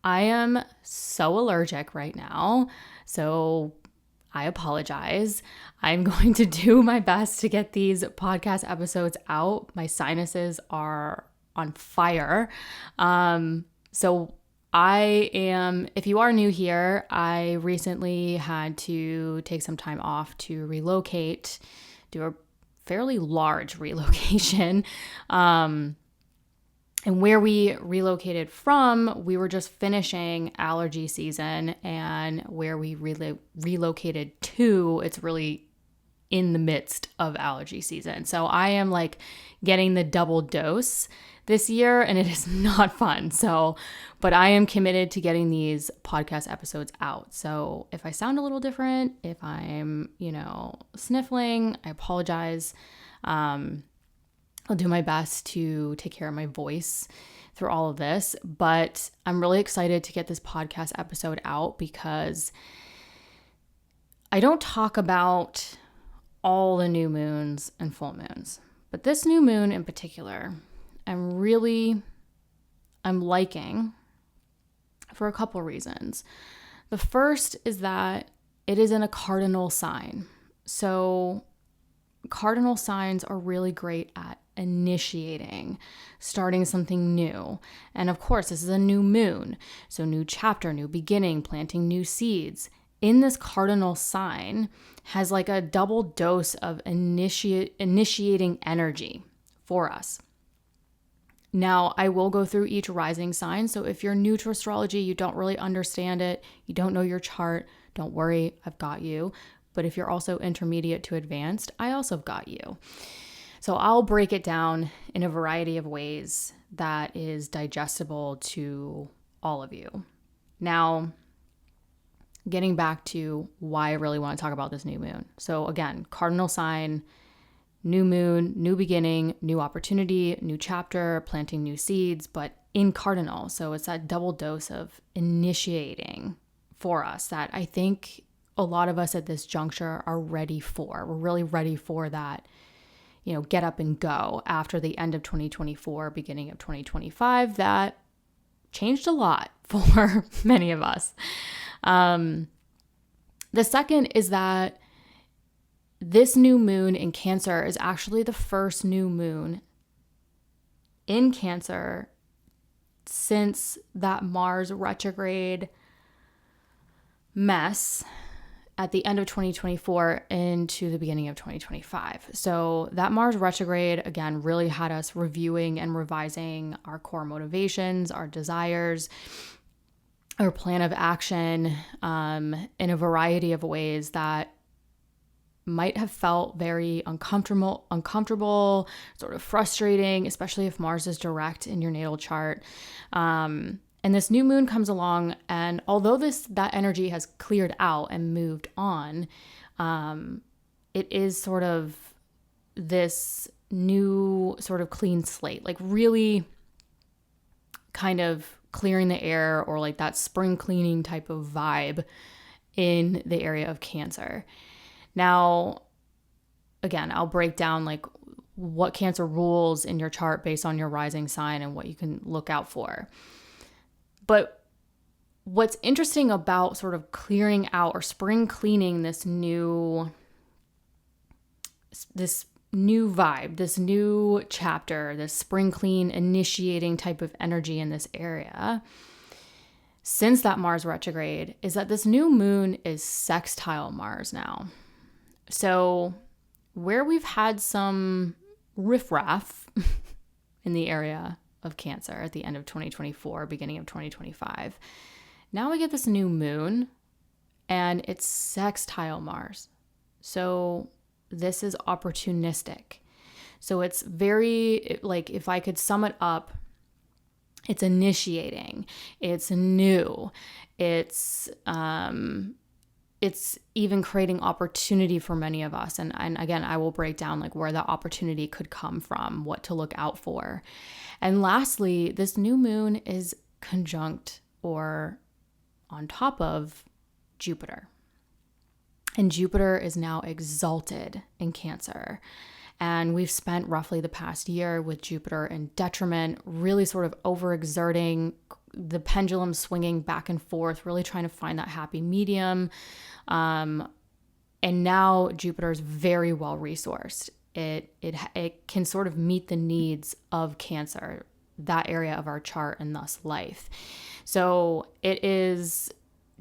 I am so allergic right now, so I apologize. I'm going to do my best to get these podcast episodes out. My sinuses are on fire. So if you are new here, I recently had to take some time off to relocate, do a fairly large relocation. And where we relocated from, we were just finishing allergy season, and where we relocated to, it's really in the midst of allergy season. So I am like getting the double dose this year, and it is not fun. But I am committed to getting these podcast episodes out. So if I sound a little different, if I'm, sniffling, I apologize. I'll do my best to take care of my voice through all of this, but I'm really excited to get this podcast episode out because I don't talk about all the new moons and full moons, but this new moon in particular, I'm liking for a couple reasons. The first is that it is in a cardinal sign. So cardinal signs are really great at initiating, starting something new. And of course, this is a new moon. So new chapter, new beginning, planting new seeds. In this cardinal sign has like a double dose of initiating energy for us. Now, I will go through each rising sign. So if you're new to astrology, you don't really understand it, you don't know your chart, don't worry, I've got you. But if you're also intermediate to advanced, I also got you. So I'll break it down in a variety of ways that is digestible to all of you. Now, getting back to why I really want to talk about this new moon. So again, cardinal sign, new moon, new beginning, new opportunity, new chapter, planting new seeds, but in cardinal. So it's that double dose of initiating for us that I think a lot of us at this juncture are ready for. We're really ready for that, get up and go after the end of 2024, beginning of 2025. That changed a lot for many of us. The second is that this new moon in Cancer is actually the first new moon in Cancer since that Mars retrograde mess at the end of 2024 into the beginning of 2025. So that Mars retrograde, again, really had us reviewing and revising our core motivations, our desires, our plan of action in a variety of ways that might have felt very uncomfortable, sort of frustrating, especially if Mars is direct in your natal chart. And this new moon comes along, and although that energy has cleared out and moved on, it is sort of this new sort of clean slate, like really kind of clearing the air, or like that spring cleaning type of vibe in the area of Cancer. Now, again, I'll break down like what Cancer rules in your chart based on your rising sign and what you can look out for. But what's interesting about sort of clearing out or spring cleaning this new vibe, this new chapter, this spring clean initiating type of energy in this area, since that Mars retrograde, is that this new moon is sextile Mars now. So where we've had some riffraff in the area of Cancer at the end of 2024, beginning of 2025, now we get this new moon and it's sextile Mars. So this is opportunistic. So it's very, like, if I could sum it up, it's initiating, it's new, it's even creating opportunity for many of us. And again, I will break down like where that opportunity could come from, what to look out for. And lastly, this new moon is conjunct or on top of Jupiter. And Jupiter is now exalted in Cancer. And we've spent roughly the past year with Jupiter in detriment, really sort of overexerting, the pendulum swinging back and forth, really trying to find that happy medium. And now Jupiter is very well resourced. It can sort of meet the needs of Cancer, that area of our chart, and thus life. So it is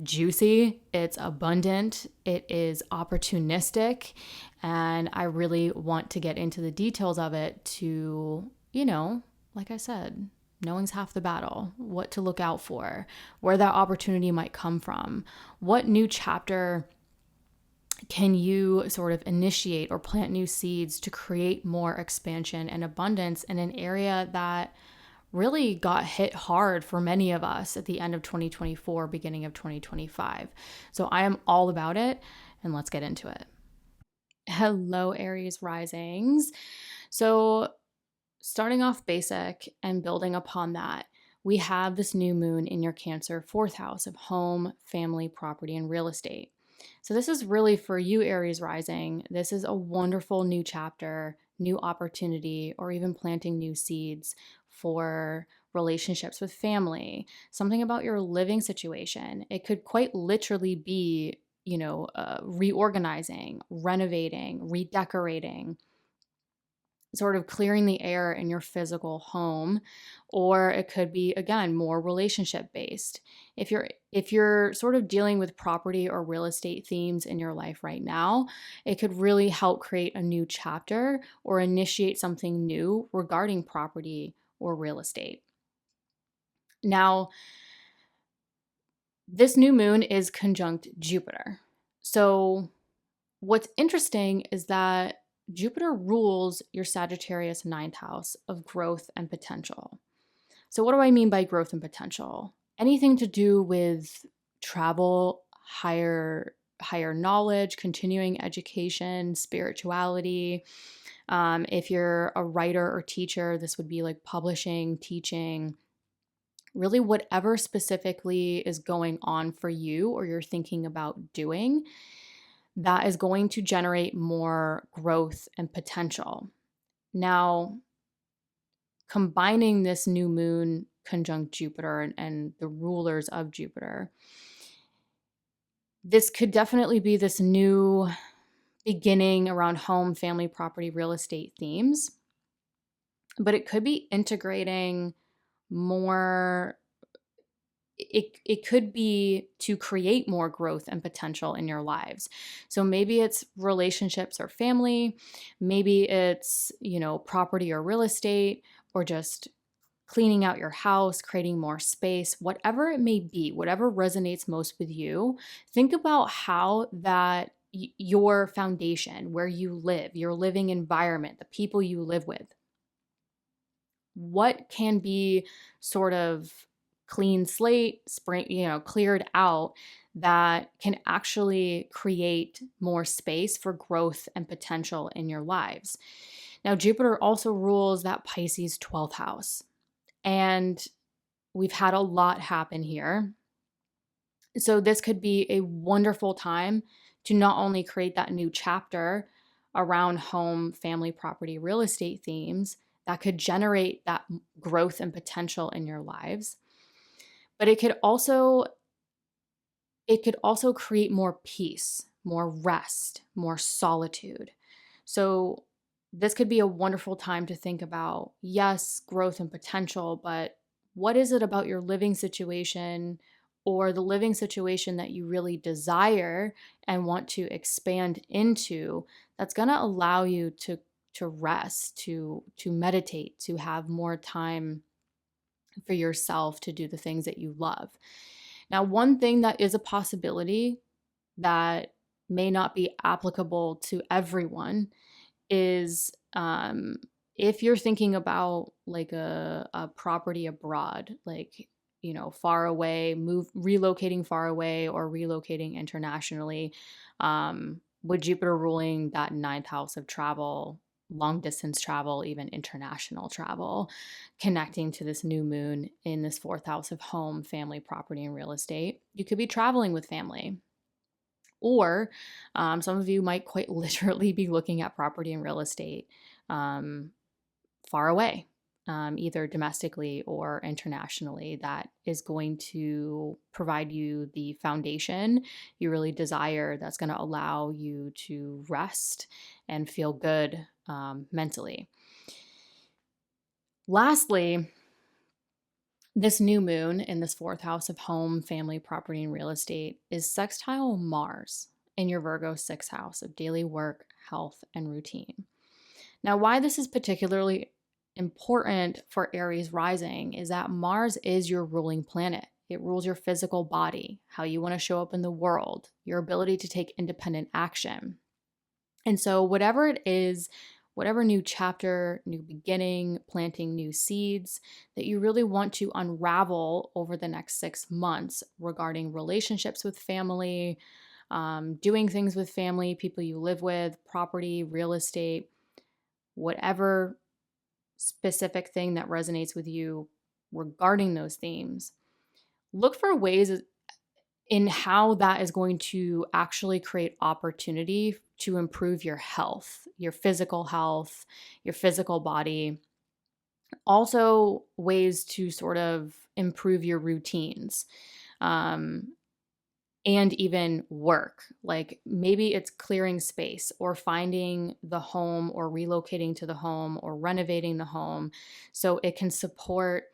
juicy, it's abundant, it is opportunistic, and I really want to get into the details of it to, like I said, knowing's half the battle, what to look out for, where that opportunity might come from, what new chapter can you sort of initiate or plant new seeds to create more expansion and abundance in an area that really got hit hard for many of us at the end of 2024, beginning of 2025. So I am all about it, and let's get into it. Hello, Aries risings. So starting off basic and building upon that, we have this new moon in your Cancer 4th house of home, family, property, and real estate. So this is really for you, Aries rising. This is a wonderful new chapter, new opportunity, or even planting new seeds for relationships with family, something about your living situation. It could quite literally be, reorganizing, renovating, redecorating, sort of clearing the air in your physical home, or it could be, again, more relationship based. If you're sort of dealing with property or real estate themes in your life right now, it could really help create a new chapter or initiate something new regarding property or real estate. Now, this new moon is conjunct Jupiter. So what's interesting is that Jupiter rules your Sagittarius 9th house of growth and potential. So what do I mean by growth and potential? Anything to do with travel, higher knowledge, continuing education, spirituality. If you're a writer or teacher, this would be like publishing, teaching, really whatever specifically is going on for you or you're thinking about doing, that is going to generate more growth and potential. Now, combining this new moon conjunct Jupiter and the rulers of Jupiter, this could definitely be this new beginning around home, family, property, real estate themes, but it could be integrating more. It could be to create more growth and potential in your lives. So maybe it's relationships or family, maybe it's, property or real estate, or just cleaning out your house, creating more space, whatever it may be, whatever resonates most with you. Think about how that your foundation, where you live, your living environment, the people you live with, what can be sort of clean slate, cleared out, that can actually create more space for growth and potential in your lives. Now, Jupiter also rules that Pisces 12th house, and we've had a lot happen here. So this could be a wonderful time to not only create that new chapter around home, family, property, real estate themes that could generate that growth and potential in your lives, but it could also create more peace, more rest, more solitude. So this could be a wonderful time to think about, yes, growth and potential, but what is it about your living situation or the living situation that you really desire and want to expand into that's going to allow you to rest, to meditate, to have more time for yourself to do the things that you love. Now, one thing that is a possibility that may not be applicable to everyone is if you're thinking about like a property abroad, like, far away, relocating far away or relocating internationally, with Jupiter ruling that 9th house of travel, long distance travel, even international travel, connecting to this new moon in this 4th house of home, family, property, and real estate. You could be traveling with family. Or some of you might quite literally be looking at property and real estate far away, either domestically or internationally, that is going to provide you the foundation you really desire, that's going to allow you to rest and feel good mentally. Lastly, this new moon in this 4th house of home, family, property, and real estate is sextile Mars in your Virgo 6th house of daily work, health, and routine. Now, why this is particularly important for Aries rising is that Mars is your ruling planet. It rules your physical body, how you want to show up in the world, your ability to take independent action. And so whatever it is, whatever new chapter, new beginning, planting new seeds that you really want to unravel over the next 6 months regarding relationships with family, doing things with family, people you live with, property, real estate, whatever specific thing that resonates with you regarding those themes, look for ways in how that is going to actually create opportunity to improve your health, your physical health, your physical body. Also, ways to sort of improve your routines. And even work. Like maybe it's clearing space or finding the home or relocating to the home or renovating the home so it can support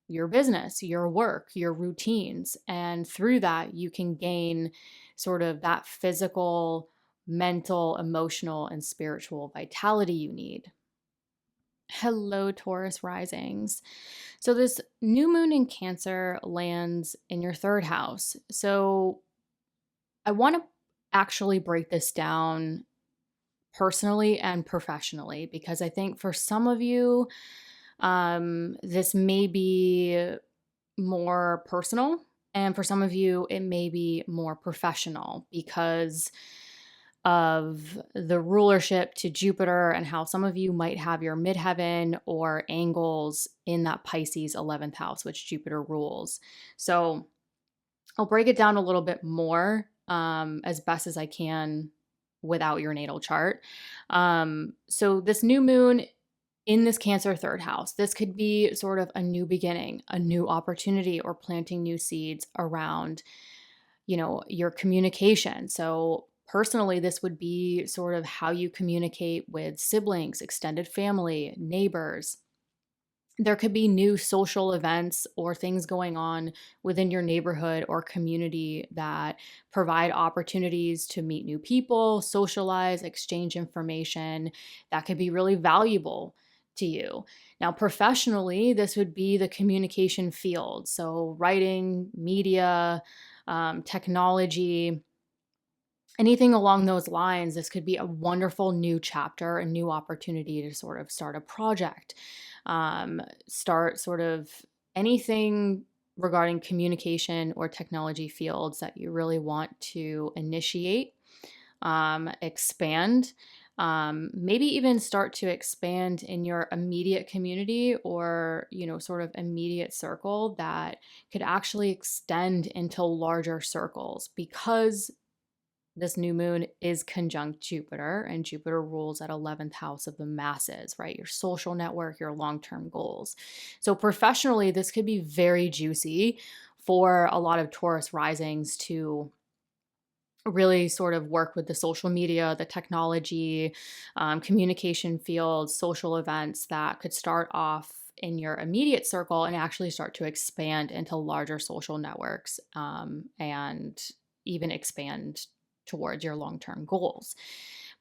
your business, your work, your routines. And through that, you can gain sort of that physical, mental, emotional, and spiritual vitality you need. Hello, Taurus risings. So this new moon in Cancer lands in your 3rd house. So I want to actually break this down personally and professionally, because I think for some of you, this may be more personal, and for some of you, it may be more professional because of the rulership to Jupiter and how some of you might have your midheaven or angles in that Pisces 11th house, which Jupiter rules. So I'll break it down a little bit more as best as I can without your natal chart. So this new moon in this Cancer 3rd house, this could be sort of a new beginning, a new opportunity, or planting new seeds around, your communication. So personally, this would be sort of how you communicate with siblings, extended family, neighbors. There could be new social events or things going on within your neighborhood or community that provide opportunities to meet new people, socialize, exchange information that could be really valuable to you. Now, professionally, this would be the communication field. So, writing, media, technology, anything along those lines. This could be a wonderful new chapter, a new opportunity to sort of start a project, start sort of anything regarding communication or technology fields that you really want to initiate, expand, maybe even start to expand in your immediate community or, sort of immediate circle that could actually extend into larger circles, because this new moon is conjunct Jupiter, and Jupiter rules at 11th house of the masses, right? Your social network, your long-term goals. So professionally, this could be very juicy for a lot of Taurus risings to really sort of work with the social media, the technology, communication fields, social events that could start off in your immediate circle and actually start to expand into larger social networks, and even expand towards your long-term goals.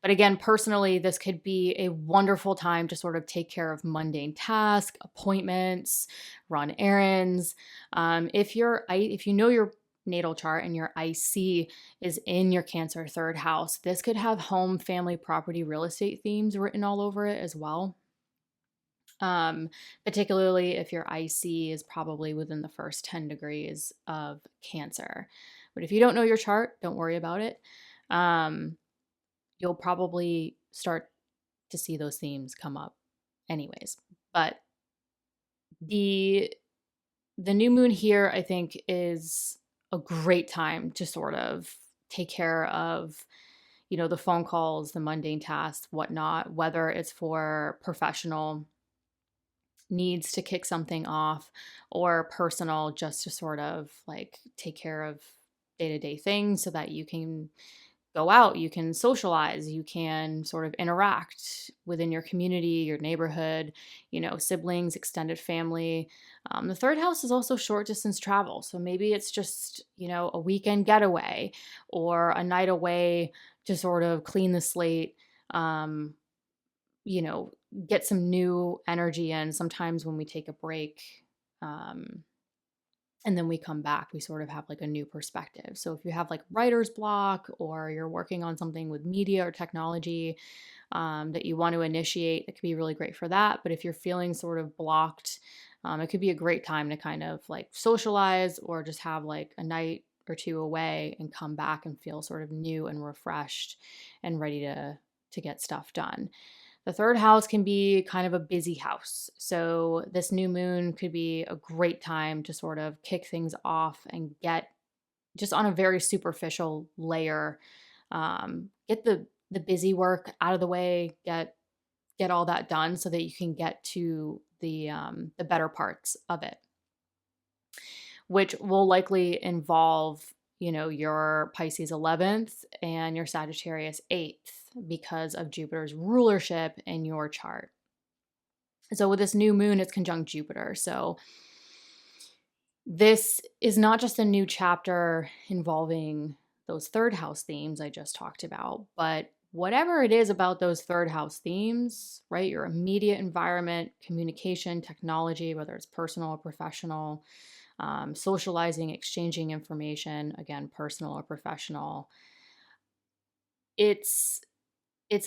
But again, personally, this could be a wonderful time to sort of take care of mundane tasks, appointments, run errands. If you know your natal chart and your IC is in your Cancer 3rd house, this could have home, family, property, real estate themes written all over it as well. Particularly if your IC is probably within the first 10 degrees of Cancer. But if you don't know your chart, don't worry about it. You'll probably start to see those themes come up anyways. But the new moon here, I think, is a great time to sort of take care of, the phone calls, the mundane tasks, whatnot, whether it's for professional needs to kick something off or personal, just to sort of like take care of day-to-day things so that you can go out, you can socialize, you can sort of interact within your community, your neighborhood, siblings, extended family. The third house is also short distance travel. So maybe it's just, a weekend getaway or a night away to sort of clean the slate, you know, get some new energy in. Sometimes when we take a break, and then we come back, we sort of have like a new perspective. So if you have like writer's block or you're working on something with media or technology that you want to initiate, it could be really great for that. But if you're feeling sort of blocked, it could be a great time to kind of like socialize or just have like a night or two away and come back and feel sort of new and refreshed and ready to get stuff done. The third house can be kind of a busy house. So this new moon could be a great time to sort of kick things off and get just on a very superficial layer, get the busy work out of the way, get all that done so that you can get to the better parts of it, which will likely involve your Pisces 11th and your Sagittarius 8th because of Jupiter's rulership in your chart. So with this new moon, it's conjunct Jupiter. So this is not just a new chapter involving those third house themes I just talked about, but whatever it is about those third house themes, right? Your immediate environment, communication, technology, whether it's personal or professional, socializing, exchanging information, again, personal or professional. It's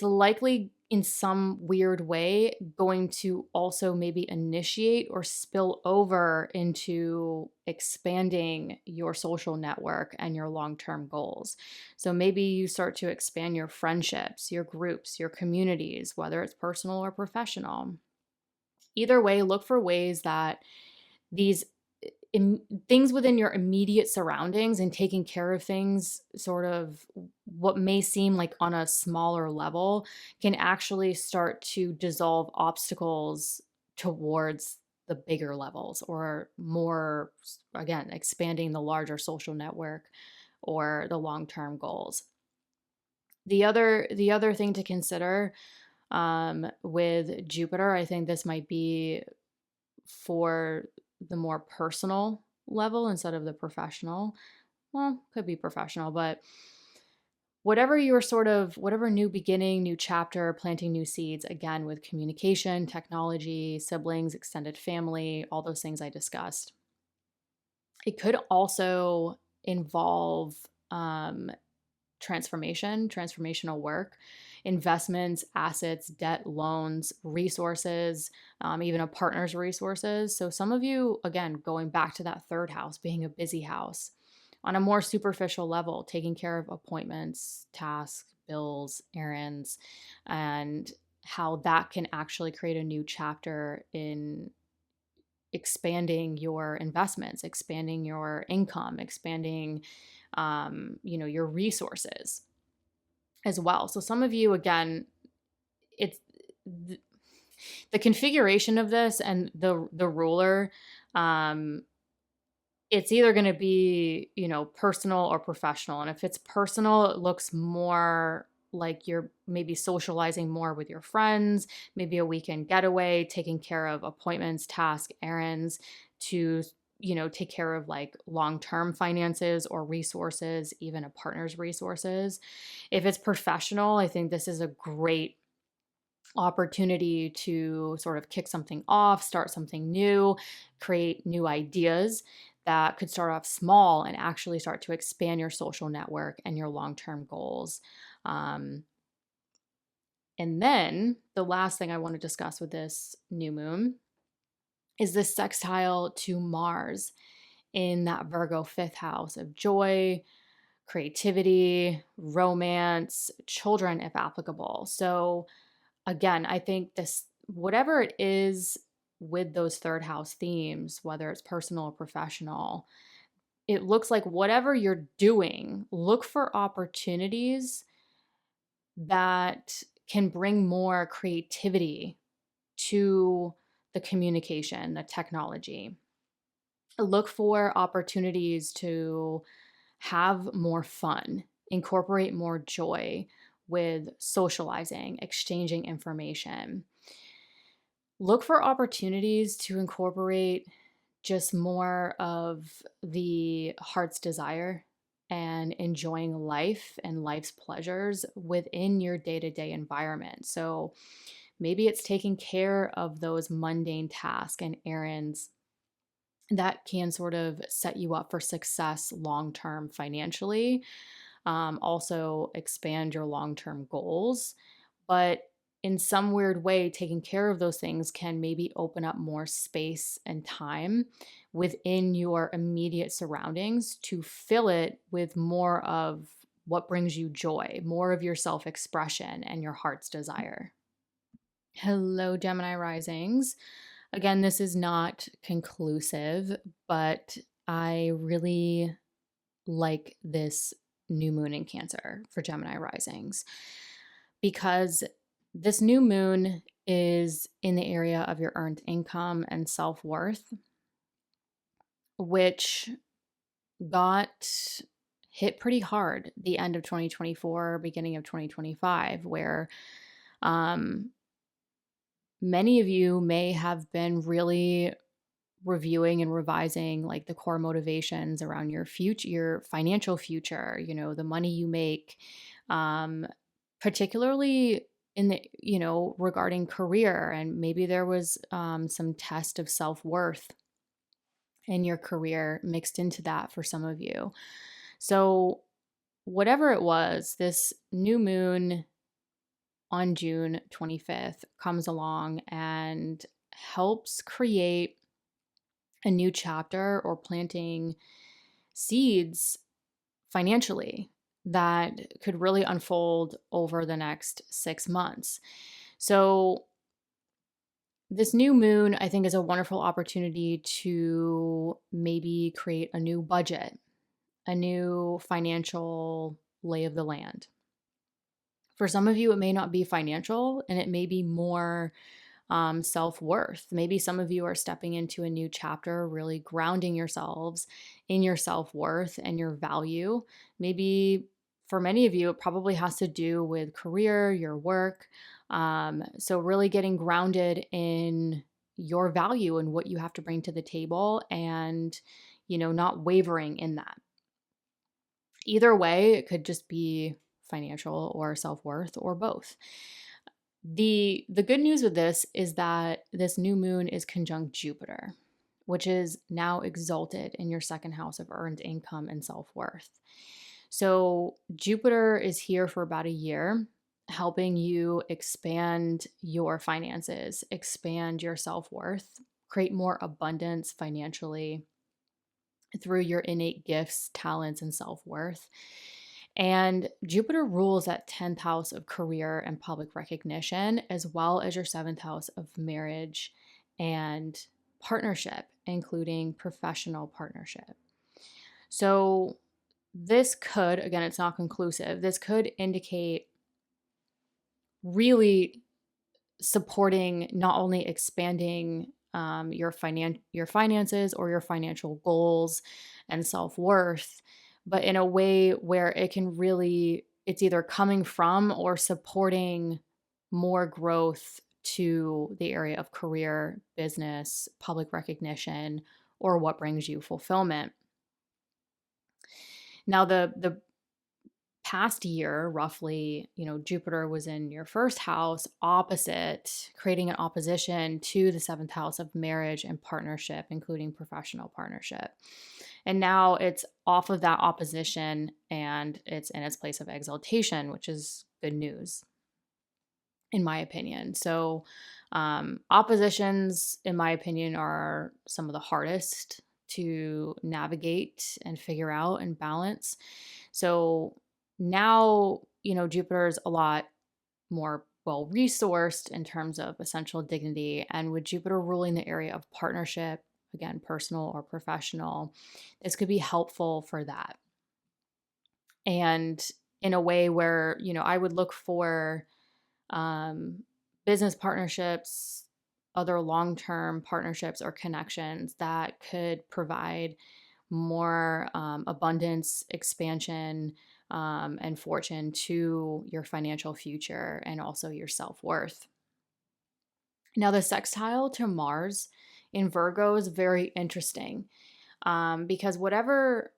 likely in some weird way going to also maybe initiate or spill over into expanding your social network and your long-term goals. So maybe you start to expand your friendships, your groups, your communities, whether it's personal or professional. Either way, look for ways that these things within your immediate surroundings and taking care of things sort of what may seem like on a smaller level can actually start to dissolve obstacles towards the bigger levels or more, again, expanding the larger social network or the long-term goals. The other thing to consider with Jupiter, I think this might be for the more personal level instead of the professional. Well, could be professional, but whatever new beginning, new chapter, planting new seeds, again, with communication, technology, siblings, extended family, all those things I discussed. It could also involve transformational work, investments, assets, debt, loans, resources, even a partner's resources. So some of you, again, going back to that third house, being a busy house, on a more superficial level, taking care of appointments, tasks, bills, errands, and how that can actually create a new chapter in expanding your investments, expanding your income, expanding your resources as well. So some of you, again, it's the configuration of this and the ruler, it's either going to be, personal or professional. And if it's personal, it looks more like you're maybe socializing more with your friends, maybe a weekend getaway, taking care of appointments, tasks, errands to take care of like long-term finances or resources, even a partner's resources. If it's professional, I think this is a great opportunity to sort of kick something off, start something new, create new ideas that could start off small and actually start to expand your social network and your long-term goals. And then the last thing I want to discuss with this new moon is this sextile to Mars in that Virgo fifth house of joy, creativity, romance, children, if applicable. So again, I think this, whatever it is with those third house themes, whether it's personal or professional, it looks like whatever you're doing, look for opportunities that can bring more creativity to the communication, the technology. Look for opportunities to have more fun, incorporate more joy with socializing, exchanging information. Look for opportunities to incorporate just more of the heart's desire and enjoying life and life's pleasures within your day-to-day environment. So maybe it's taking care of those mundane tasks and errands that can sort of set you up for success long-term financially. Also expand your long-term goals. But in some weird way, taking care of those things can maybe open up more space and time within your immediate surroundings to fill it with more of what brings you joy, more of your self-expression and your heart's desire. Hello, Gemini risings. Again, this is not conclusive, but I really like this new moon in Cancer for Gemini risings because this new moon is in the area of your earned income and self-worth, which got hit pretty hard the end of 2024, beginning of 2025, where many of you may have been really reviewing and revising like the core motivations around your future, your financial future, you know, the money you make, particularly in the, you know, regarding career. And maybe there was some test of self-worth in your career mixed into that for some of you. So whatever it was, this new moon on June 25th comes along and helps create a new chapter or planting seeds financially that could really unfold over the next 6 months. So this new moon, I think, is a wonderful opportunity to maybe create a new budget, a new financial lay of the land. For some of you, it may not be financial and it may be more self-worth. Maybe some of you are stepping into a new chapter, really grounding yourselves in your self-worth and your value. Maybe for many of you, it probably has to do with career, your work. So really getting grounded in your value and what you have to bring to the table and, you know, not wavering in that. Either way, it could just be financial or self-worth or both. The good news with this is that this new moon is conjunct Jupiter, which is now exalted in your second house of earned income and self-worth. So Jupiter is here for about a year, helping you expand your finances, expand your self-worth, create more abundance financially through your innate gifts, talents, and self-worth. And Jupiter rules that 10th house of career and public recognition, as well as your 7th house of marriage and partnership, including professional partnership. So this could, again, it's not conclusive, this could indicate really supporting not only expanding your finances or your financial goals and self-worth, but in a way where it can really, it's either coming from or supporting more growth to the area of career, business, public recognition, or what brings you fulfillment. Now, the past year, roughly, you know, Jupiter was in your first house opposite, creating an opposition to the 7th house of marriage and partnership, including professional partnership. And now it's off of that opposition and it's in its place of exaltation, which is good news, in my opinion. So oppositions, in my opinion, are some of the hardest to navigate and figure out and balance. So now, you know, Jupiter's a lot more well-resourced in terms of essential dignity. And with Jupiter ruling the area of partnership again, personal or professional, this could be helpful for that. And in a way where, I would look for business partnerships, other long-term partnerships or connections that could provide more abundance, expansion, and fortune to your financial future and also your self-worth. Now, the sextile to Mars in Virgo is very interesting, because whatever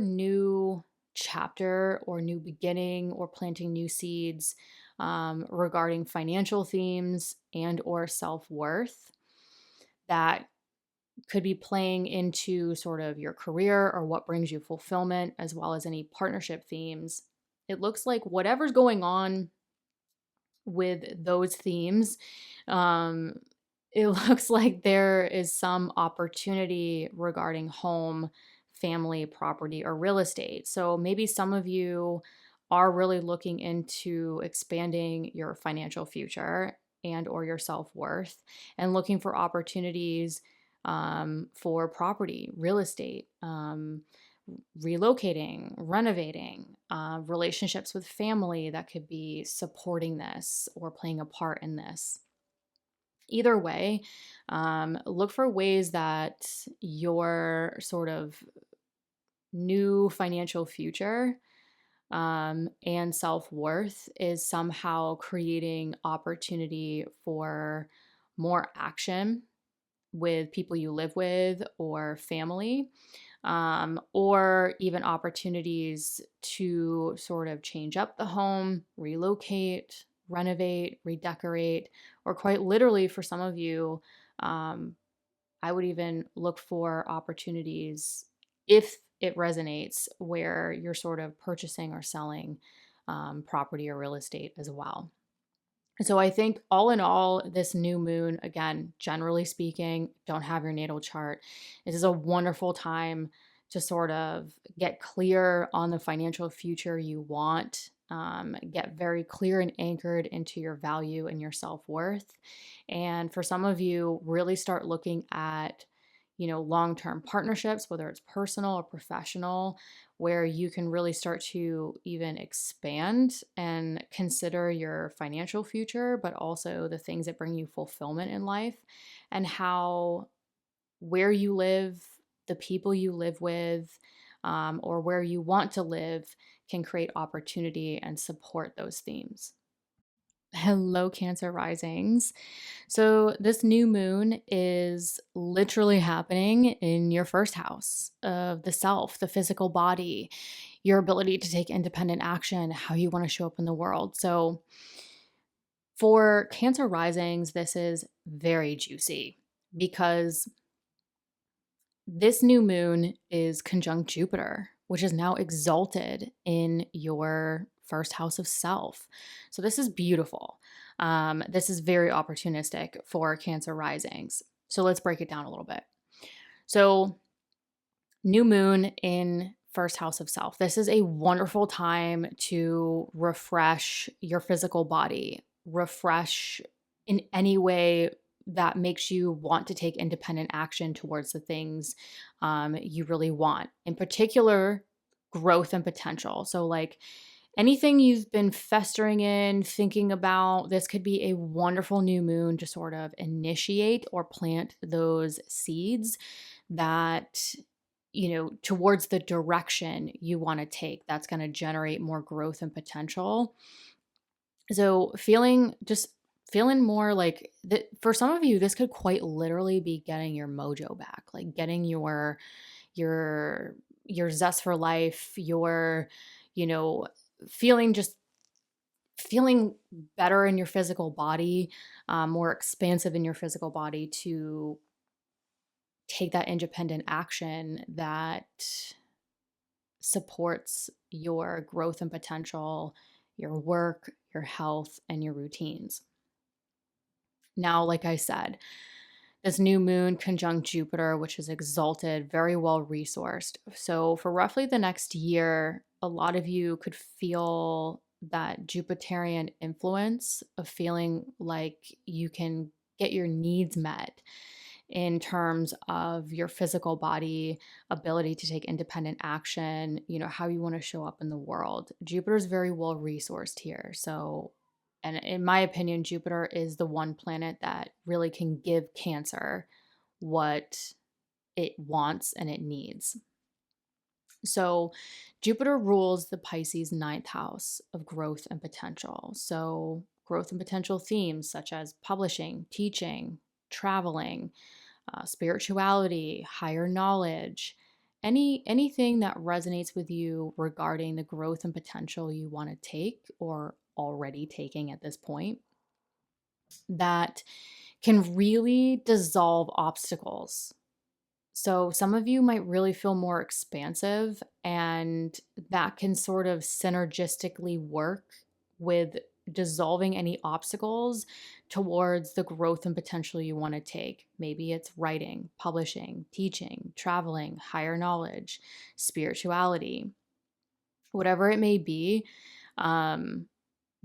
new chapter or new beginning or planting new seeds regarding financial themes and or self-worth that could be playing into sort of your career or what brings you fulfillment, as well as any partnership themes, it looks like whatever's going on with those themes, um, it looks like there is some opportunity regarding home, family, property, or real estate. So maybe some of you are really looking into expanding your financial future and or your self-worth and looking for opportunities for property, real estate, relocating, renovating, relationships with family that could be supporting this or playing a part in this. Either way, look for ways that your sort of new financial future and self-worth is somehow creating opportunity for more action with people you live with or family, or even opportunities to sort of change up the home, relocate, renovate, redecorate, or quite literally for some of you, I would even look for opportunities, if it resonates, where you're sort of purchasing or selling property or real estate as well. So I think all in all, this new moon, again, generally speaking, don't have your natal chart. This is a wonderful time to sort of get clear on the financial future you want, get very clear and anchored into your value and your self-worth. And for some of you, really start looking at, long-term partnerships, whether it's personal or professional, where you can really start to even expand and consider your financial future, but also the things that bring you fulfillment in life, and how where you live, the people you live with, or where you want to live can create opportunity and support those themes. Hello, Cancer risings. So, this new moon is literally happening in your first house of the self, the physical body, your ability to take independent action, how you want to show up in the world. So, for Cancer risings, this is very juicy because this new moon is conjunct Jupiter, which is now exalted in your first house of self. So this is beautiful. This is very opportunistic for Cancer risings. So let's break it down a little bit. So, new moon in first house of self. This is a wonderful time to refresh your physical body, refresh in any way that makes you want to take independent action towards the things you really want. In particular, growth and potential. So, like anything you've been festering in, thinking about, this could be a wonderful new moon to sort of initiate or plant those seeds that, towards the direction you want to take. That's going to generate more growth and potential. So, feeling more like that. For some of you, this could quite literally be getting your mojo back, like getting your zest for life, your, feeling better in your physical body, more expansive in your physical body to take that independent action that supports your growth and potential, your work, your health, and your routines. Now, like I said, this new moon conjunct Jupiter, which is exalted, very well resourced. So for roughly the next year, a lot of you could feel that Jupiterian influence of feeling like you can get your needs met in terms of your physical body, ability to take independent action, how you want to show up in the world. Jupiter is very well resourced here. So, and in my opinion, Jupiter is the one planet that really can give Cancer what it wants and it needs. So Jupiter rules the Pisces ninth house of growth and potential. So growth and potential themes such as publishing, teaching, traveling, spirituality, higher knowledge, anything that resonates with you regarding the growth and potential you want to take or already taking at this point, that can really dissolve obstacles. So some of you might really feel more expansive, and that can sort of synergistically work with dissolving any obstacles towards the growth and potential you want to take. Maybe it's writing, publishing, teaching, traveling, higher knowledge, spirituality, whatever it may be.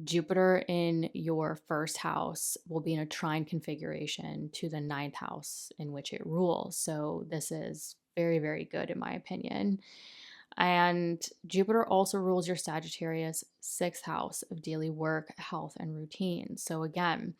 Jupiter in your first house will be in a trine configuration to the ninth house in which it rules. So this is very, very good in my opinion. And Jupiter also rules your Sagittarius sixth house of daily work, health, and routine. So again,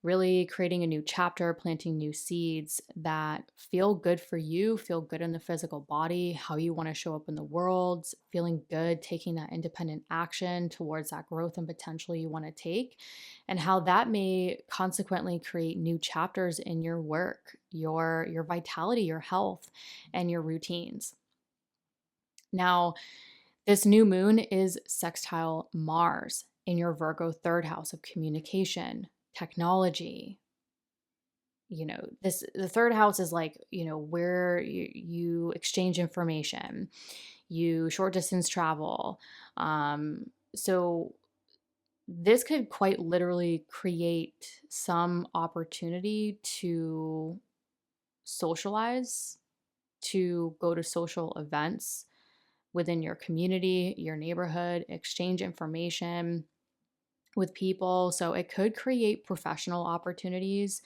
really creating a new chapter, planting new seeds that feel good for you, feel good in the physical body, how you want to show up in the world, feeling good, taking that independent action towards that growth and potential you want to take, and how that may consequently create new chapters in your work, your vitality, your health, and your routines. Now, this new moon is sextile Mars in your Virgo third house of communication, technology. The third house is like, where you exchange information, you short distance travel. So this could quite literally create some opportunity to socialize, to go to social events within your community, your neighborhood, exchange information with people. So it could create professional opportunities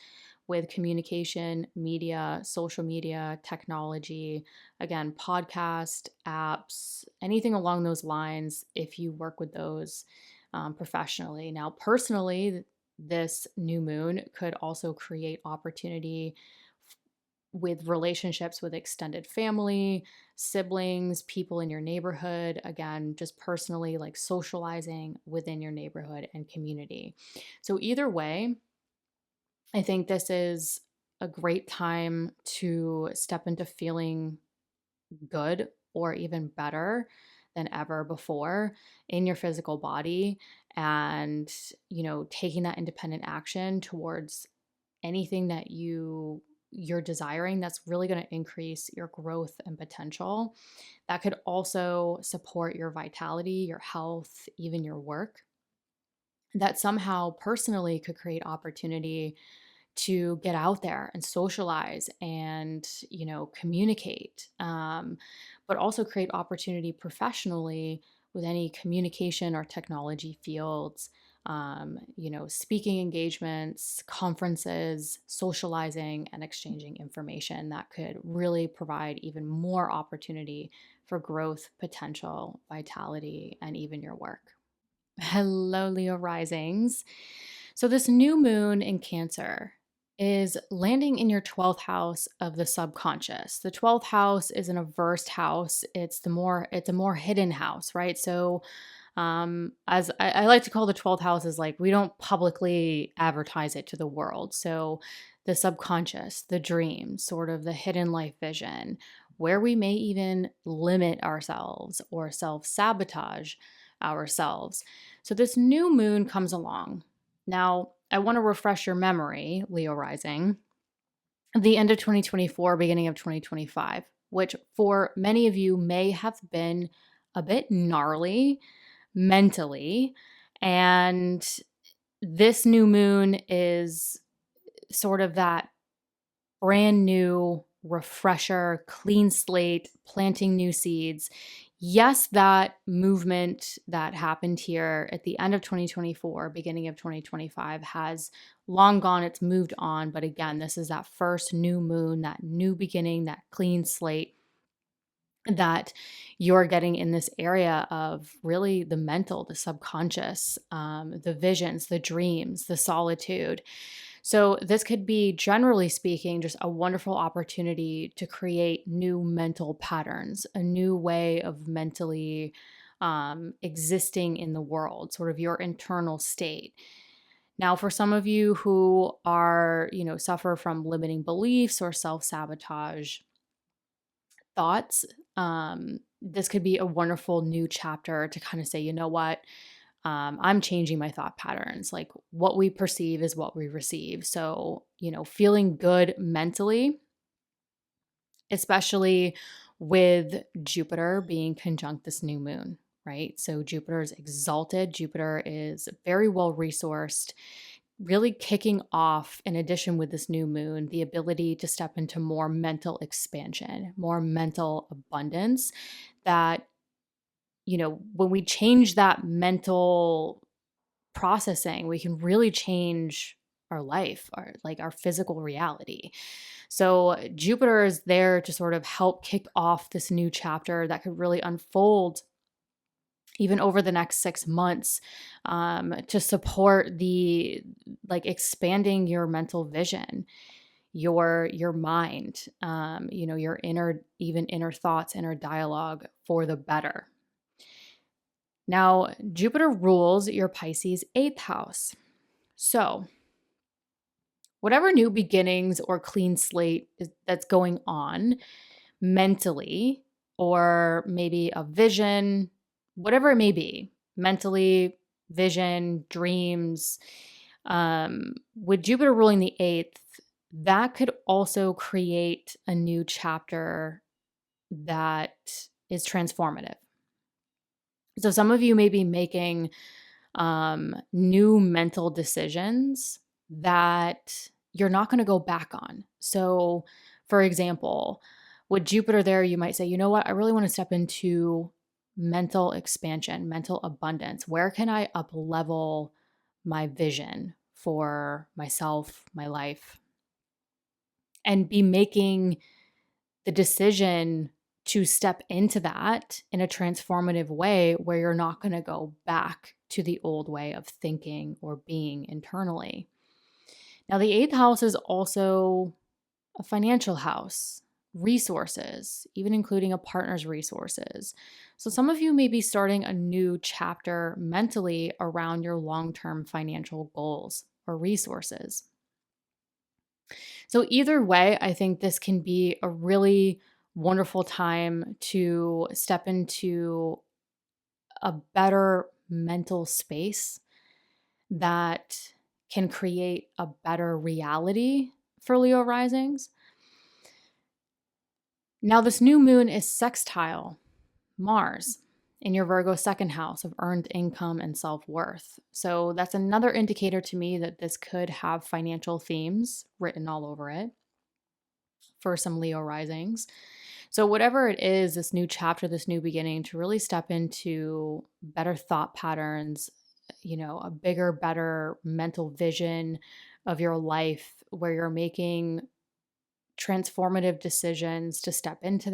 with communication, media, social media, technology, again, podcast, apps, anything along those lines if you work with those professionally. Now, personally, this new moon could also create opportunity with relationships with extended family, siblings, people in your neighborhood. Again, just personally, like socializing within your neighborhood and community. So either way, I think this is a great time to step into feeling good or even better than ever before in your physical body, and taking that independent action towards anything that you're desiring that's really going to increase your growth and potential. That could also support your vitality, your health, even your work. That somehow personally could create opportunity to get out there and socialize and communicate, but also create opportunity professionally with any communication or technology fields, speaking engagements, conferences, socializing, and exchanging information that could really provide even more opportunity for growth, potential, vitality, and even your work. Hello, Leo risings. So this new moon in Cancer is landing in your 12th house of the subconscious. The 12th house is an averse house. It's a more hidden house, right? So as I like to call the 12th house is like, we don't publicly advertise it to the world. So the subconscious, the dream, sort of the hidden life vision, where we may even limit ourselves or self-sabotage ourselves. So this new moon comes along. Now, I want to refresh your memory, Leo rising, the end of 2024, beginning of 2025, which for many of you may have been a bit gnarly mentally. And this new moon is sort of that brand new refresher, clean slate, planting new seeds. Yes, that movement that happened here at the end of 2024, beginning of 2025 has long gone, it's moved on. But again, this is that first new moon, that new beginning, that clean slate that you're getting in this area of really the mental, the subconscious, the visions, the dreams, the solitude. So, this could be, generally speaking, just a wonderful opportunity to create new mental patterns, a new way of mentally existing in the world, sort of your internal state. Now, for some of you who are, suffer from limiting beliefs or self sabotage thoughts, this could be a wonderful new chapter to kind of say, you know what? I'm changing my thought patterns. Like, what we perceive is what we receive. So, feeling good mentally, especially with Jupiter being conjunct this new moon, right? So, Jupiter is exalted. Jupiter is very well resourced, really kicking off, in addition with this new moon, the ability to step into more mental expansion, more mental abundance. That, when we change that mental processing, we can really change our life, our physical reality. So Jupiter is there to sort of help kick off this new chapter that could really unfold even over the next 6 months, to support the expanding your mental vision, your mind, your inner thoughts, inner dialogue for the better. Now, Jupiter rules your Pisces 8th house. So, whatever new beginnings or clean slate that's going on mentally, or maybe a vision, whatever it may be, mentally, vision, dreams, with Jupiter ruling the 8th, that could also create a new chapter that is transformative. So some of you may be making new mental decisions that you're not going to go back on. So, for example, with Jupiter there, you might say, you know what, I really want to step into mental expansion, mental abundance. Where can I up level my vision for myself, my life, and be making the decision to step into that in a transformative way where you're not going to go back to the old way of thinking or being internally. Now, the 8th house is also a financial house, resources, even including a partner's resources. So some of you may be starting a new chapter mentally around your long-term financial goals or resources. So either way, I think this can be a really wonderful time to step into a better mental space that can create a better reality for Leo risings. Now, this new moon is sextile Mars in your Virgo 2nd house of earned income and self-worth. So that's another indicator to me that this could have financial themes written all over it for some Leo risings. So whatever it is, this new chapter, this new beginning, to really step into better thought patterns, a bigger, better mental vision of your life where you're making transformative decisions to step into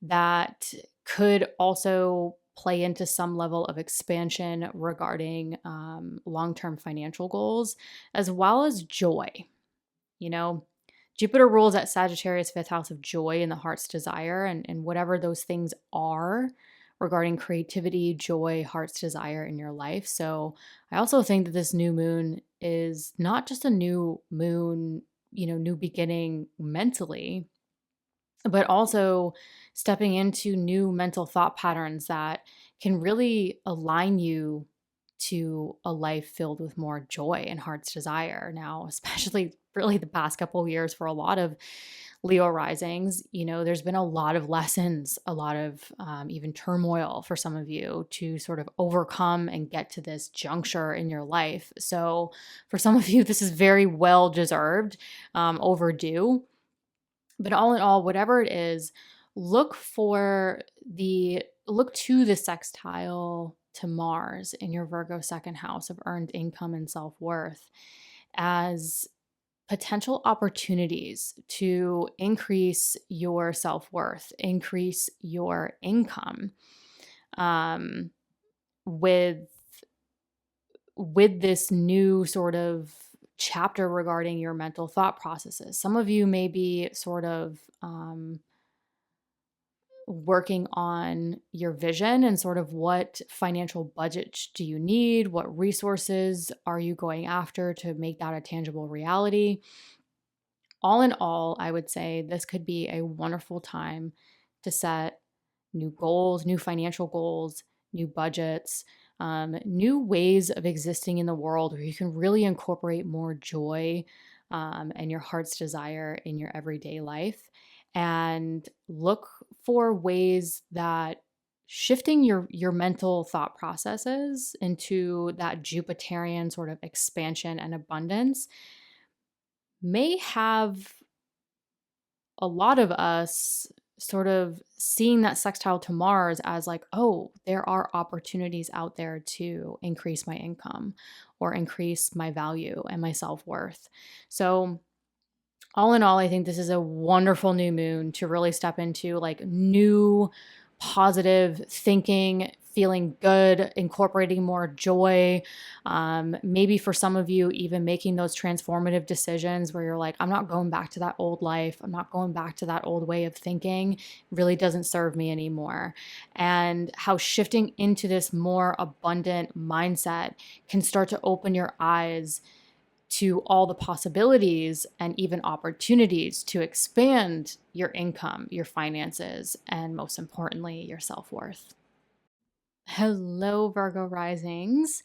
that could also play into some level of expansion regarding long-term financial goals, as well as joy. Jupiter rules at Sagittarius 5th house of joy and the heart's desire, and whatever those things are regarding creativity, joy, heart's desire in your life. So I also think that this new moon is not just a new moon, new beginning mentally, but also stepping into new mental thought patterns that can really align you to a life filled with more joy and heart's desire. Now, especially really the past couple of years for a lot of Leo risings, there's been a lot of lessons, a lot of even turmoil for some of you to sort of overcome and get to this juncture in your life. So for some of you, this is very well deserved, overdue. But all in all, whatever it is, look to the sextile to Mars in your Virgo second house of earned income and self-worth as potential opportunities to increase your self-worth, increase your income, um, with this new sort of chapter regarding your mental thought processes. Some of you may be sort of working on your vision and sort of what financial budget do you need? What resources are you going after to make that a tangible reality? All in all, I would say this could be a wonderful time to set new goals, new financial goals, new budgets, new ways of existing in the world where you can really incorporate more joy and your heart's desire in your everyday life, and look for ways that shifting your mental thought processes into that Jupiterian sort of expansion and abundance may have a lot of us sort of seeing that sextile to Mars as like, oh, there are opportunities out there to increase my income or increase my value and my self-worth. So all in all, I think this is a wonderful new moon to really step into like new positive thinking, feeling good, incorporating more joy. Maybe for some of you, even making those transformative decisions where you're like, I'm not going back to that old life. I'm not going back to that old way of thinking. It really doesn't serve me anymore. And how shifting into this more abundant mindset can start to open your eyes to all the possibilities and even opportunities to expand your income, your finances, and most importantly, your self-worth. Hello, Virgo risings.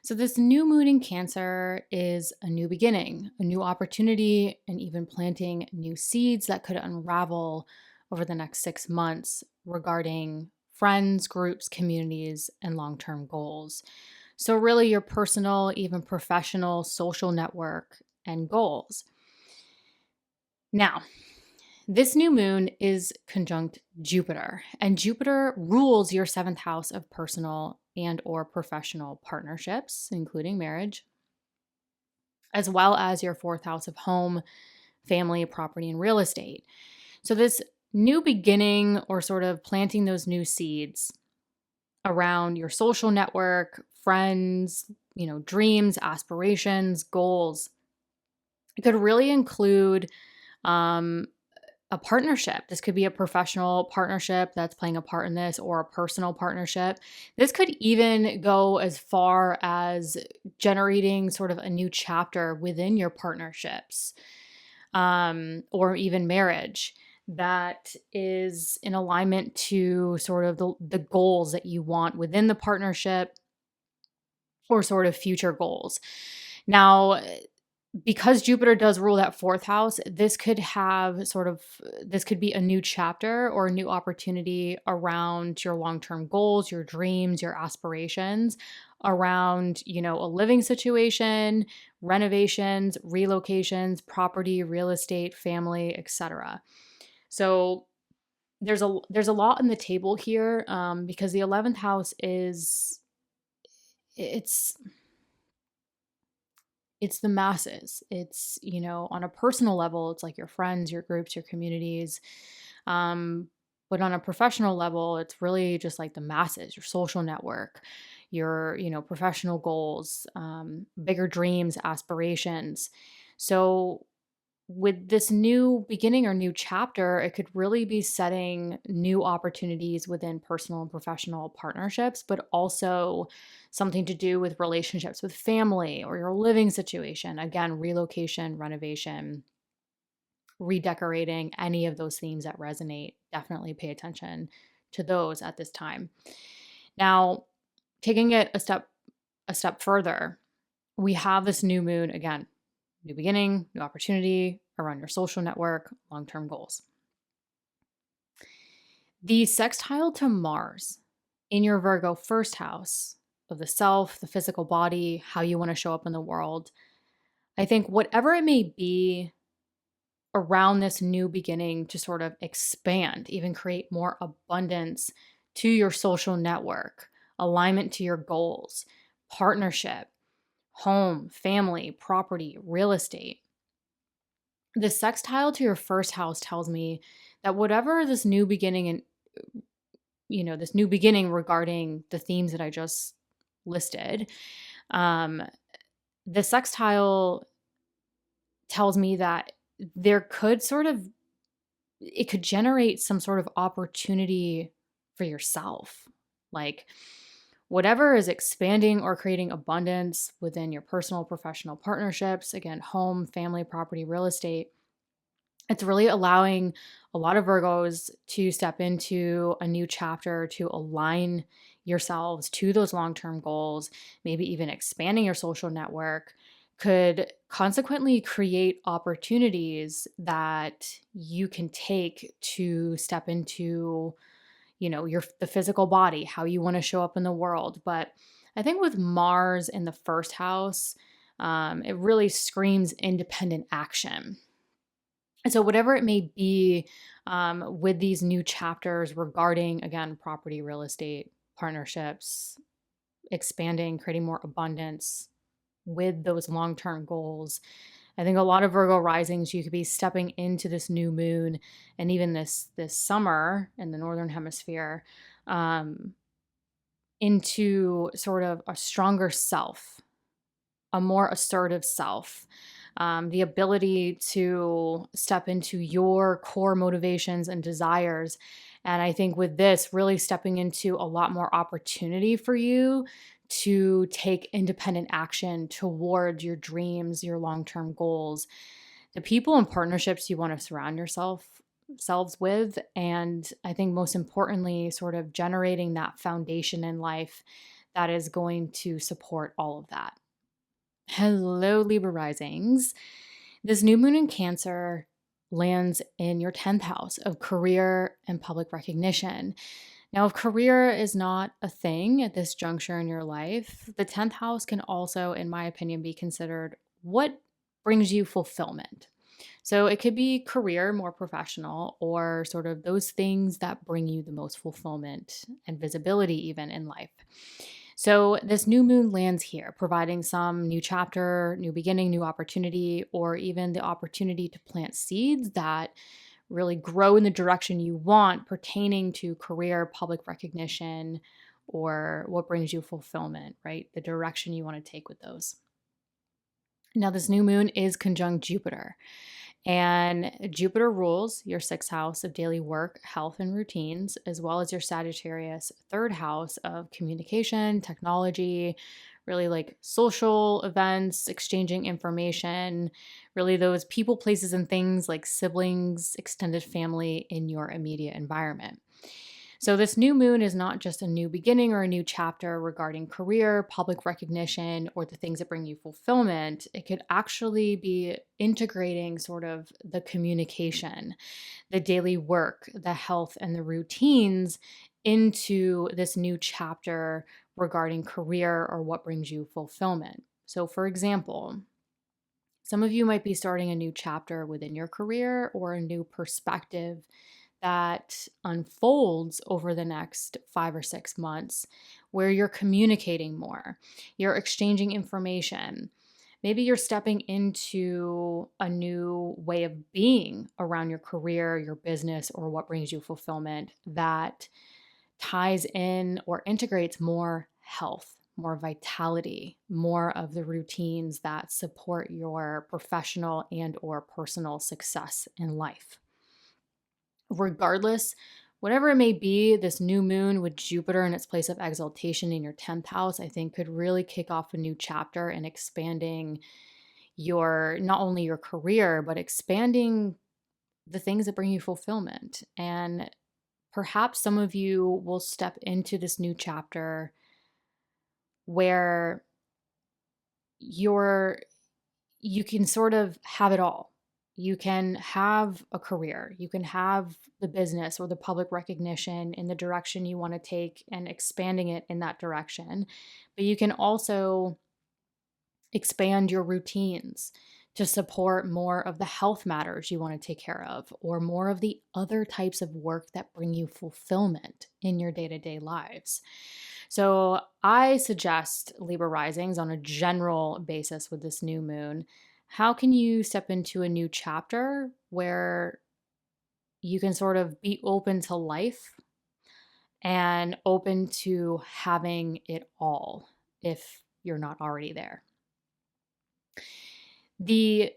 So this new moon in Cancer is a new beginning, a new opportunity, and even planting new seeds that could unravel over the next 6 months regarding friends, groups, communities, and long-term goals. So really your personal, even professional, social network and goals. Now, this new moon is conjunct Jupiter, and Jupiter rules your 7th house of personal and or professional partnerships, including marriage, as well as your 4th house of home, family, property, and real estate. So this new beginning, or sort of planting those new seeds around your social network, friends, dreams, aspirations, goals. It could really include a partnership. This could be a professional partnership that's playing a part in this, or a personal partnership. This could even go as far as generating sort of a new chapter within your partnerships, or even marriage that is in alignment to sort of the goals that you want within the partnership, or sort of future goals. Now, because Jupiter does rule that 4th house, this could be a new chapter or a new opportunity around your long-term goals, your dreams, your aspirations, around, a living situation, renovations, relocations, property, real estate, family, etc. So there's a lot on the table here, because the 11th house it's the masses. It's, on a personal level, it's like your friends, your groups, your communities. But on a professional level, it's really just like the masses, your social network, your, professional goals, bigger dreams, aspirations. So with this new beginning or new chapter, it could really be setting new opportunities within personal and professional partnerships, but also something to do with relationships with family or your living situation. Again, relocation, renovation, redecorating, any of those themes that resonate, definitely pay attention to those at this time. Now, taking it a step further, we have this new moon again. New beginning, new opportunity around your social network, long-term goals. The sextile to Mars in your Virgo 1st house of the self, the physical body, how you want to show up in the world. I think whatever it may be around this new beginning to sort of expand, even create more abundance to your social network, alignment to your goals, partnership, home, family, property, real estate. The sextile to your first house tells me that whatever this new beginning and this new beginning regarding the themes that I just listed, um, the sextile tells me that there could sort of it could generate some sort of opportunity for yourself. Like whatever is expanding or creating abundance within your personal, professional partnerships, again, home, family, property, real estate, it's really allowing a lot of Virgos to step into a new chapter to align yourselves to those long term goals, maybe even expanding your social network could consequently create opportunities that you can take to step into, the physical body, how you want to show up in the world. But I think with Mars in the first house, it really screams independent action. And so, whatever it may be with these new chapters regarding, again, property, real estate, partnerships, expanding, creating more abundance with those long term goals, I think a lot of Virgo risings, you could be stepping into this new moon and even this summer in the northern hemisphere into sort of a stronger self, a more assertive self, the ability to step into your core motivations and desires. And I think with this, really stepping into a lot more opportunity for you to take independent action towards your dreams, your long-term goals, the people and partnerships you want to surround yourselves with. And I think most importantly, sort of generating that foundation in life that is going to support all of that. Hello, Libra risings. This new moon in Cancer lands in your 10th house of career and public recognition. Now, if career is not a thing at this juncture in your life, the 10th house can also, in my opinion, be considered what brings you fulfillment. So it could be career, more professional, or sort of those things that bring you the most fulfillment and visibility even in life. So this new moon lands here, providing some new chapter, new beginning, new opportunity, or even the opportunity to plant seeds that really grow in the direction you want pertaining to career, public recognition, or what brings you fulfillment, right? The direction you want to take with those. Now, this new moon is conjunct Jupiter. And Jupiter rules your 6th house of daily work, health, and routines, as well as your Sagittarius 3rd house of communication, technology, really like social events, exchanging information, really those people, places, and things like siblings, extended family in your immediate environment. So, this new moon is not just a new beginning or a new chapter regarding career, public recognition, or the things that bring you fulfillment. It could actually be integrating sort of the communication, the daily work, the health, and the routines into this new chapter regarding career or what brings you fulfillment. So, for example, some of you might be starting a new chapter within your career or a new perspective that unfolds over the next 5 or 6 months where you're communicating more, you're exchanging information. Maybe you're stepping into a new way of being around your career, your business, or what brings you fulfillment that ties in or integrates more health, more vitality, more of the routines that support your professional and or personal success in life. Regardless, whatever it may be, this new moon with Jupiter in its place of exaltation in your 10th house, I think could really kick off a new chapter in expanding not only your career, but expanding the things that bring you fulfillment. And perhaps some of you will step into this new chapter where you can sort of have it all. You can have a career, you can have the business or the public recognition in the direction you want to take and expanding it in that direction. But you can also expand your routines to support more of the health matters you want to take care of, or more of the other types of work that bring you fulfillment in your day-to-day lives. So I suggest Libra risings on a general basis with this new moon. How can you step into a new chapter where you can sort of be open to life and open to having it all if you're not already there? The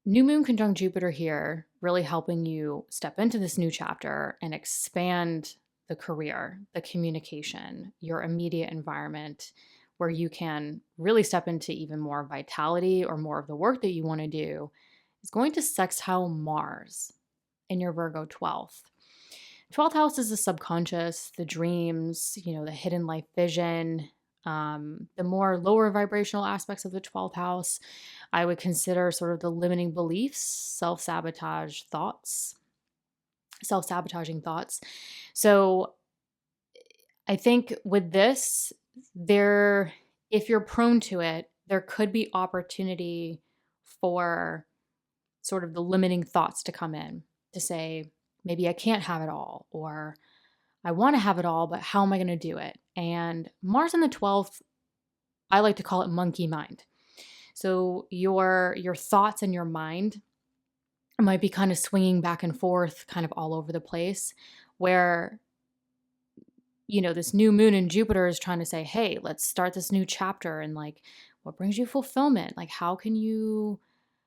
new moon conjunct Jupiter here really helping you step into this new chapter and expand the career, the communication, your immediate environment, where you can really step into even more vitality or more of the work that you want to do, is going to sextile Mars in your Virgo 12th. 12th house is the subconscious, the dreams, the hidden life vision, the more lower vibrational aspects of the 12th house. I would consider sort of the limiting beliefs, self-sabotaging thoughts. So I think with this, if you're prone to it, there could be opportunity for sort of the limiting thoughts to come in to say, maybe I can't have it all, or I want to have it all, but how am I going to do it? And Mars in the 12th, I like to call it monkey mind. So your thoughts and your mind might be kind of swinging back and forth, kind of all over the place, where this new moon in Jupiter is trying to say, hey, let's start this new chapter, and like, what brings you fulfillment? Like, how can you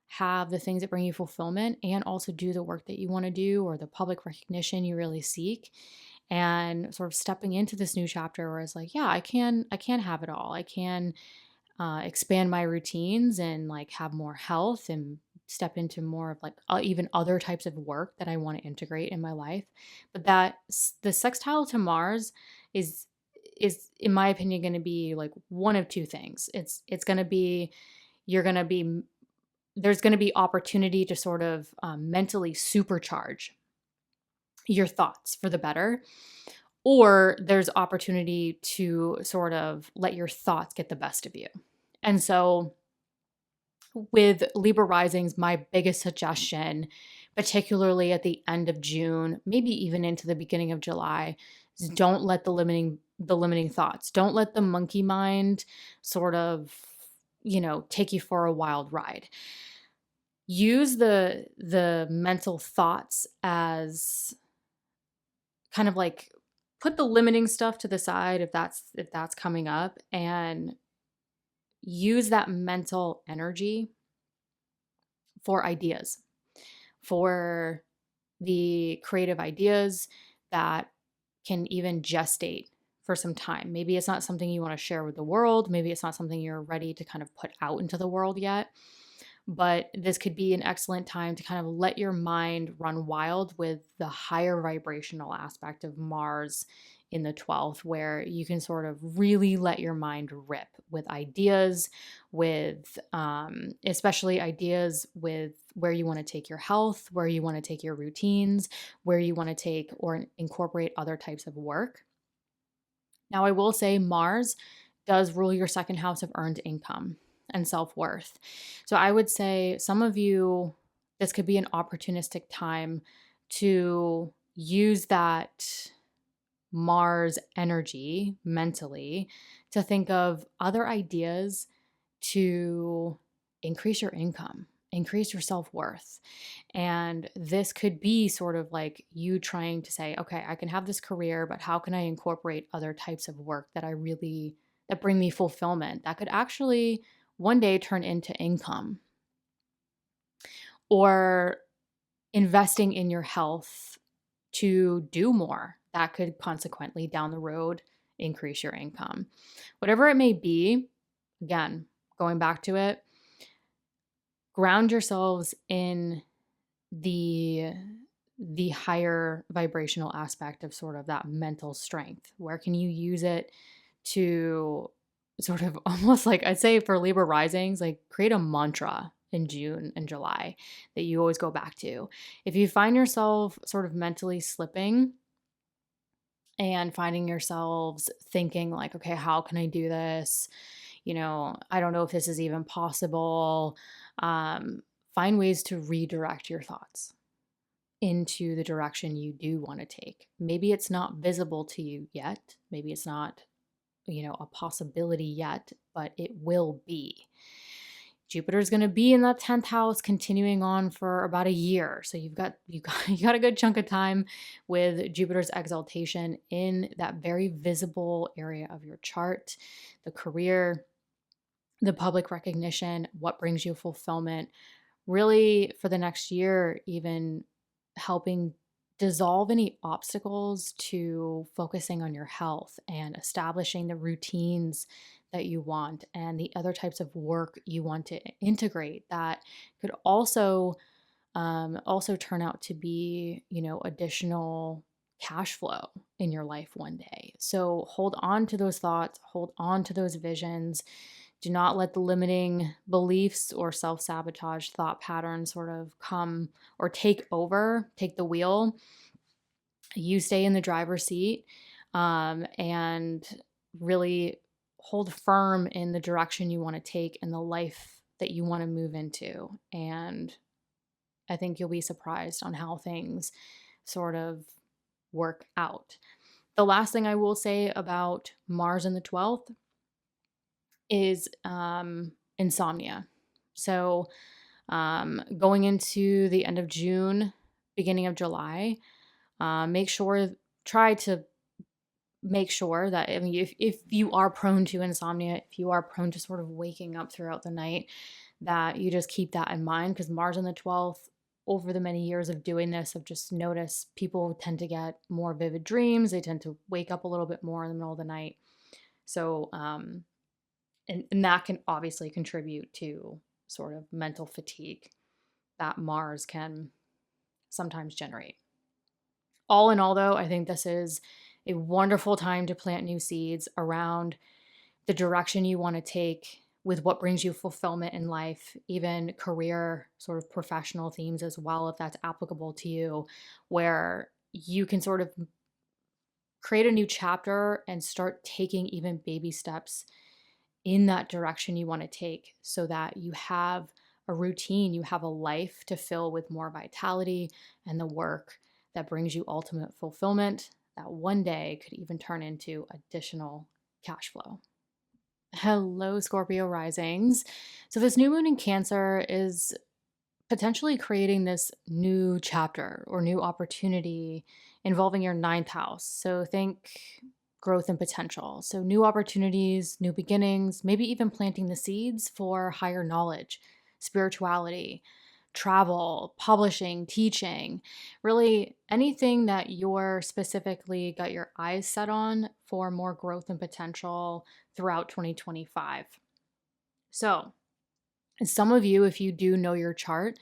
have the things that bring you fulfillment and also do the work that you want to do, or the public recognition you really seek? And sort of stepping into this new chapter where it's like, yeah, I can have it all. I can expand my routines and like have more health and step into more of like even other types of work that I want to integrate in my life. But the sextile to Mars is in my opinion going to be like one of two things. It's going to be, there's going to be opportunity to sort of mentally supercharge your thoughts for the better, or there's opportunity to sort of let your thoughts get the best of you. And so with Libra risings, my biggest suggestion, particularly at the end of June, maybe even into the beginning of July, is don't let the limiting thoughts, don't let the monkey mind sort of, take you for a wild ride. Use the mental thoughts as kind of like, put the limiting stuff to the side if that's coming up, and use that mental energy for ideas, for the creative ideas that can even gestate for some time. Maybe it's not something you want to share with the world. Maybe it's not something you're ready to kind of put out into the world yet. But this could be an excellent time to kind of let your mind run wild with the higher vibrational aspect of Mars in the 12th, where you can sort of really let your mind rip with ideas, with especially ideas with where you want to take your health, where you want to take your routines, where you want to take or incorporate other types of work. Now, I will say Mars does rule your second house of earned income and self-worth. So I would say some of you, this could be an opportunistic time to use that Mars energy mentally to think of other ideas to increase your income, increase your self-worth. And this could be sort of like you trying to say, okay, I can have this career, but how can I incorporate other types of work that bring me fulfillment, that could actually one day turn into income? Or investing in your health to do more, that could consequently down the road increase your income. Whatever it may be, again, going back to it, ground yourselves in the higher vibrational aspect of sort of that mental strength. Where can you use it to sort of almost like, I'd say for Libra risings, like create a mantra in June and July that you always go back to. If you find yourself sort of mentally slipping and finding yourselves thinking like, okay, how can I do this? I don't know if this is even possible. find ways to redirect your thoughts into the direction you do want to take. Maybe it's not visible to you yet. Maybe it's not, a possibility yet, but it will be. Jupiter's going to be in that 10th house continuing on for about a year. So you got a good chunk of time with Jupiter's exaltation in that very visible area of your chart, the career, the public recognition, what brings you fulfillment, really for the next year, even helping dissolve any obstacles to focusing on your health and establishing the routines that you want and the other types of work you want to integrate that could also turn out to be, additional cash flow in your life one day. So hold on to those thoughts, hold on to those visions. Do not let the limiting beliefs or self-sabotage thought patterns sort of come or take the wheel. You stay in the driver's seat, and really hold firm in the direction you want to take and the life that you want to move into. And I think you'll be surprised on how things sort of work out. The last thing I will say about Mars in the 12th is insomnia. So going into the end of June, beginning of July, try to make sure that, if you are prone to insomnia, if you are prone to sort of waking up throughout the night, that you just keep that in mind, because Mars in the 12th, over the many years of doing this, I've just noticed people tend to get more vivid dreams. They tend to wake up a little bit more in the middle of the night. So, and that can obviously contribute to sort of mental fatigue that Mars can sometimes generate. All in all, though, I think this is a wonderful time to plant new seeds around the direction you want to take with what brings you fulfillment in life, even career, sort of professional themes as well, if that's applicable to you, where you can sort of create a new chapter and start taking even baby steps in that direction you want to take, so that you have a routine, you have a life to fill with more vitality and the work that brings you ultimate fulfillment that one day could even turn into additional cash flow. Hello, Scorpio risings. So this new moon in Cancer is potentially creating this new chapter or new opportunity involving your 9th house. So think growth and potential. So new opportunities, new beginnings, maybe even planting the seeds for higher knowledge, spirituality, travel, publishing, teaching, really anything that you're specifically got your eyes set on for more growth and potential throughout 2025. So, some of you, if you do know your chart,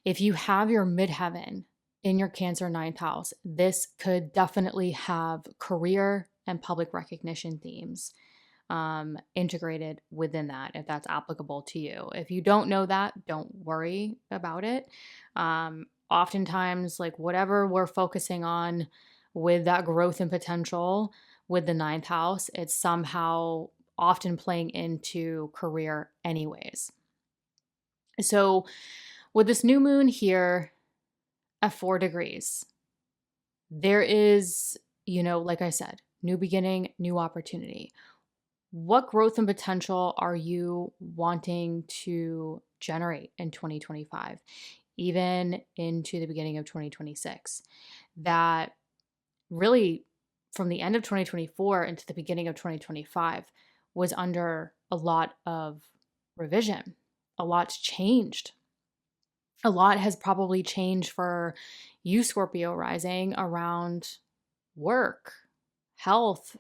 if you have your midheaven in your Cancer 9th house, this could definitely have career and public recognition themes integrated within that, if that's applicable to you. If you don't know that, don't worry about it. Oftentimes, like whatever we're focusing on with that growth and potential with the 9th house, it's somehow often playing into career anyways. So with this new moon here at 4 degrees, there is, like I said, new beginning, new opportunity. What growth and potential are you wanting to generate in 2025, even into the beginning of 2026? That really, from the end of 2024 into the beginning of 2025, was under a lot of revision. A lot's changed. A lot has probably changed for you, Scorpio rising, around work, health,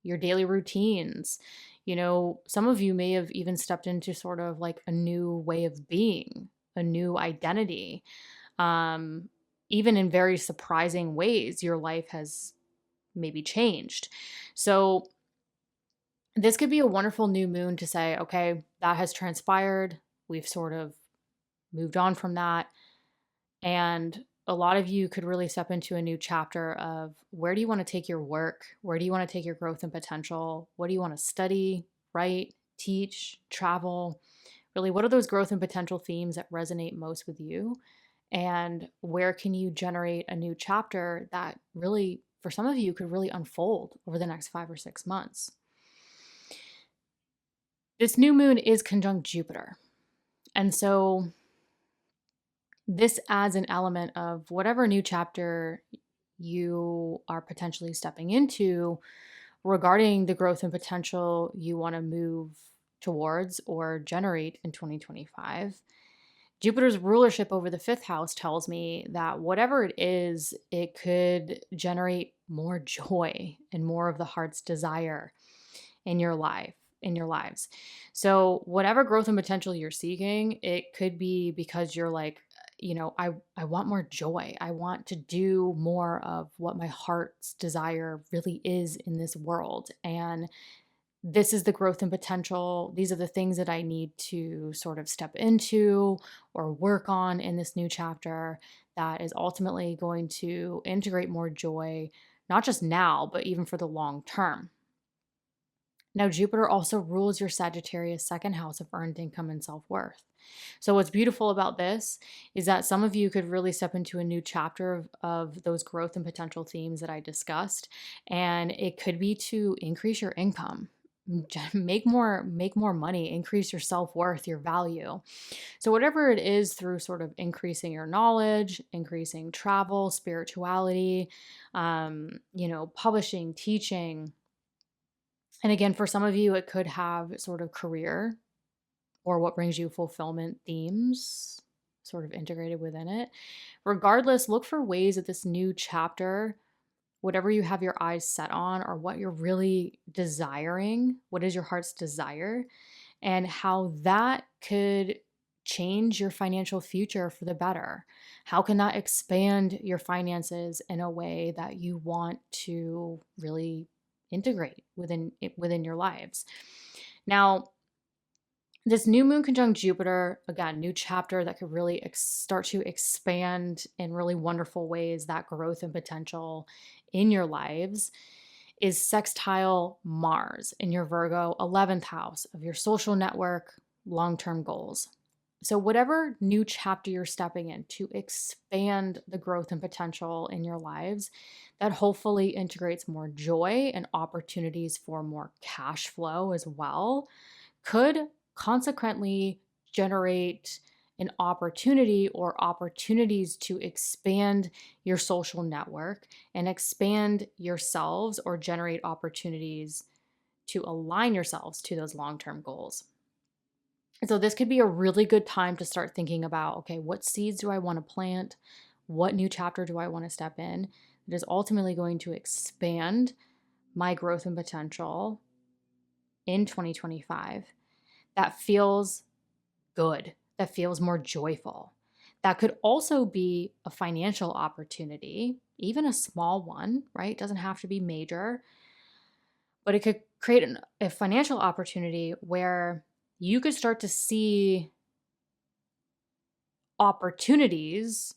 your daily routines. Some of you may have even stepped into sort of like a new way of being, a new identity. Even in very surprising ways, your life has maybe changed. So this could be a wonderful new moon to say, okay, that has transpired. We've sort of moved on from that. And a lot of you could really step into a new chapter of where do you want to take your work? Where do you want to take your growth and potential? What do you want to study, write, teach, travel? Really, what are those growth and potential themes that resonate most with you? And where can you generate a new chapter that really, for some of you, could really unfold over the next 5 or 6 months? This new moon is conjunct Jupiter. And so this adds an element of whatever new chapter you are potentially stepping into regarding the growth and potential you want to move towards or generate in 2025. Jupiter's rulership over the fifth house tells me that whatever it is, it could generate more joy and more of the heart's desire in your life, in your lives. So whatever growth and potential you're seeking, it could be because you're like, I want more joy. I want to do more of what my heart's desire really is in this world. And this is the growth and potential. These are the things that I need to sort of step into or work on in this new chapter that is ultimately going to integrate more joy, not just now, but even for the long term. Now, Jupiter also rules your Sagittarius second house of earned income and self-worth. So what's beautiful about this is that some of you could really step into a new chapter of those growth and potential themes that I discussed. And it could be to increase your income, make more money, increase your self-worth, your value. So whatever it is, through sort of increasing your knowledge, increasing travel, spirituality, publishing, teaching. And again, for some of you, it could have sort of career or what brings you fulfillment themes sort of integrated within it. Regardless, look for ways that this new chapter, whatever you have your eyes set on or what you're really desiring, what is your heart's desire, and how that could change your financial future for the better. How can that expand your finances in a way that you want to really integrate within your lives? Now, this new moon conjunct Jupiter, again, new chapter that could really start to expand in really wonderful ways that growth and potential in your lives, is sextile Mars in your Virgo 11th house of your social network, long-term goals. So whatever new chapter you're stepping in to expand the growth and potential in your lives, that hopefully integrates more joy and opportunities for more cash flow as well, could consequently generate an opportunity or opportunities to expand your social network and expand yourselves or generate opportunities to align yourselves to those long-term goals. And so this could be a really good time to start thinking about, okay, what seeds do I want to plant? What new chapter do I want to step in that is ultimately going to expand my growth and potential in 2025 that feels good, that feels more joyful. That could also be a financial opportunity, even a small one, right? It doesn't have to be major, but it could create a financial opportunity where you could start to see opportunities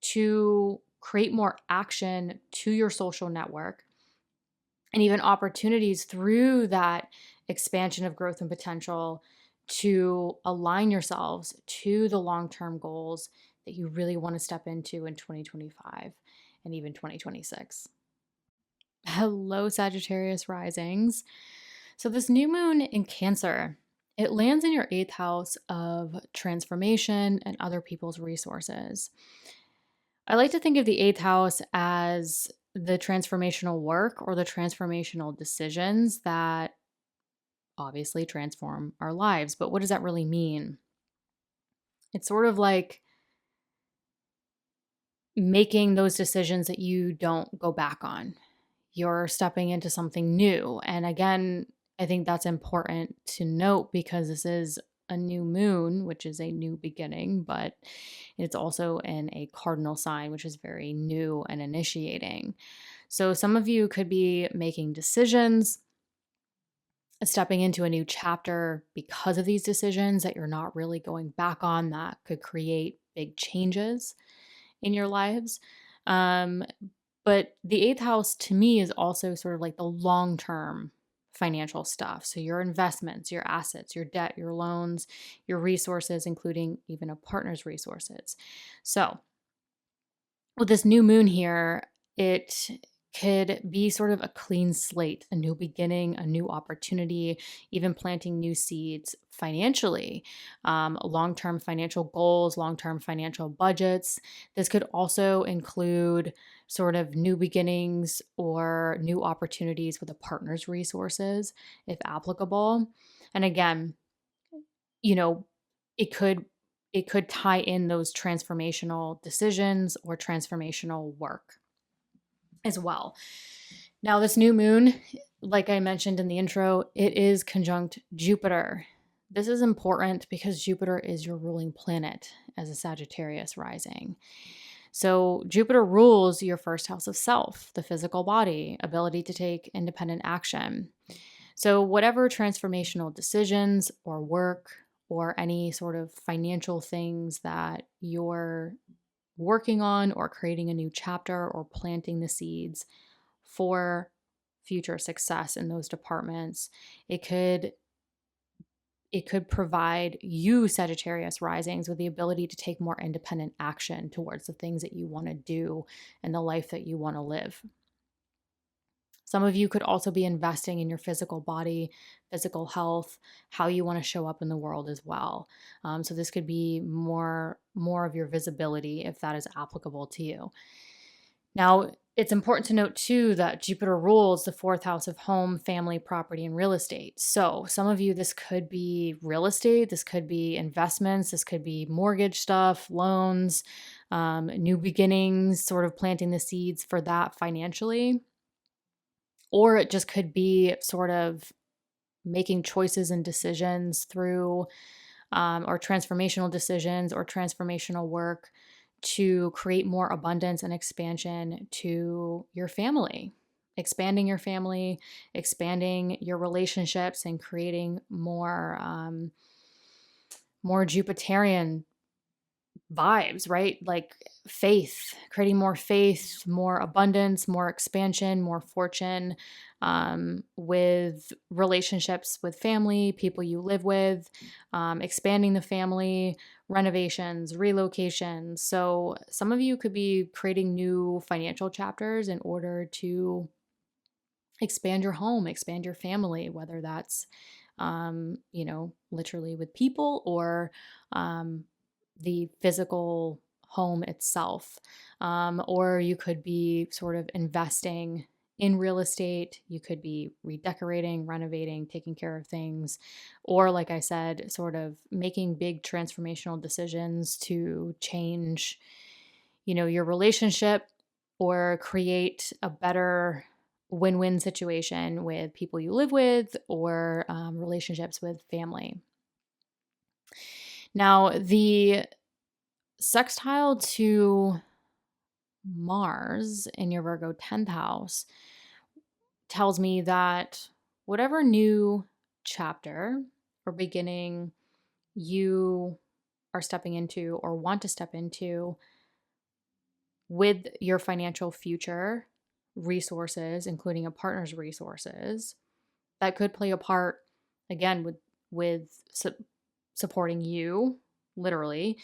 to create more action to your social network, and even opportunities through that expansion of growth and potential to align yourselves to the long-term goals that you really want to step into in 2025 and even 2026. Hello, Sagittarius risings. So this new moon in Cancer, it lands in your 8th house of transformation and other people's resources. I like to think of the 8th house as the transformational work or the transformational decisions that obviously transform our lives. But what does that really mean? It's sort of like making those decisions that you don't go back on. You're stepping into something new. And again, I think that's important to note because this is a new moon, which is a new beginning, but it's also in a cardinal sign, which is very new and initiating. So some of you could be making decisions, stepping into a new chapter because of these decisions that you're not really going back on, that could create big changes in your lives. But the 8th house to me is also sort of like the long-term financial stuff. So your investments, your assets, your debt, your loans, your resources, including even a partner's resources. So with this new moon here, it could be sort of a clean slate, a new beginning, a new opportunity, even planting new seeds financially, long-term financial goals, long-term financial budgets. This could also include sort of new beginnings or new opportunities with a partner's resources, if applicable. And again, you know, it could tie in those transformational decisions or transformational work as well. Now, this new moon, like I mentioned in the intro, it is conjunct Jupiter. This is important because Jupiter is your ruling planet as a Sagittarius rising. So Jupiter rules your first house of self, the physical body, ability to take independent action. So whatever transformational decisions or work or any sort of financial things that you're working on or creating a new chapter or planting the seeds for future success in those departments, it could provide you, Sagittarius risings, with the ability to take more independent action towards the things that you want to do and the life that you want to live. Some of you could also be investing in your physical body, physical health, how you want to show up in the world as well. So this could be more of your visibility if that is applicable to you. Now, it's important to note too that Jupiter rules the fourth house of home, family, property, and real estate. So some of you, this could be real estate, this could be investments, this could be mortgage stuff, loans, new beginnings, sort of planting the seeds for that financially. Or it just could be sort of making choices and decisions through or transformational decisions or transformational work to create more abundance and expansion to your family, expanding your family, expanding your relationships, and creating more Jupiterian vibes, right? Like faith, creating more faith, more abundance, more expansion, more fortune, with relationships with family, people you live with, expanding the family, renovations, relocations. So some of you could be creating new financial chapters in order to expand your home, expand your family, whether that's, literally with people or, the physical home itself. Or you could be sort of investing in real estate. You could be redecorating, renovating, taking care of things. Or, like I said, sort of making big transformational decisions to change, your relationship or create a better win-win situation with people you live with or relationships with family. Now, the sextile to Mars in your Virgo 10th house tells me that whatever new chapter or beginning you are stepping into or want to step into with your financial future resources, including a partner's resources, that could play a part again with supporting you literally,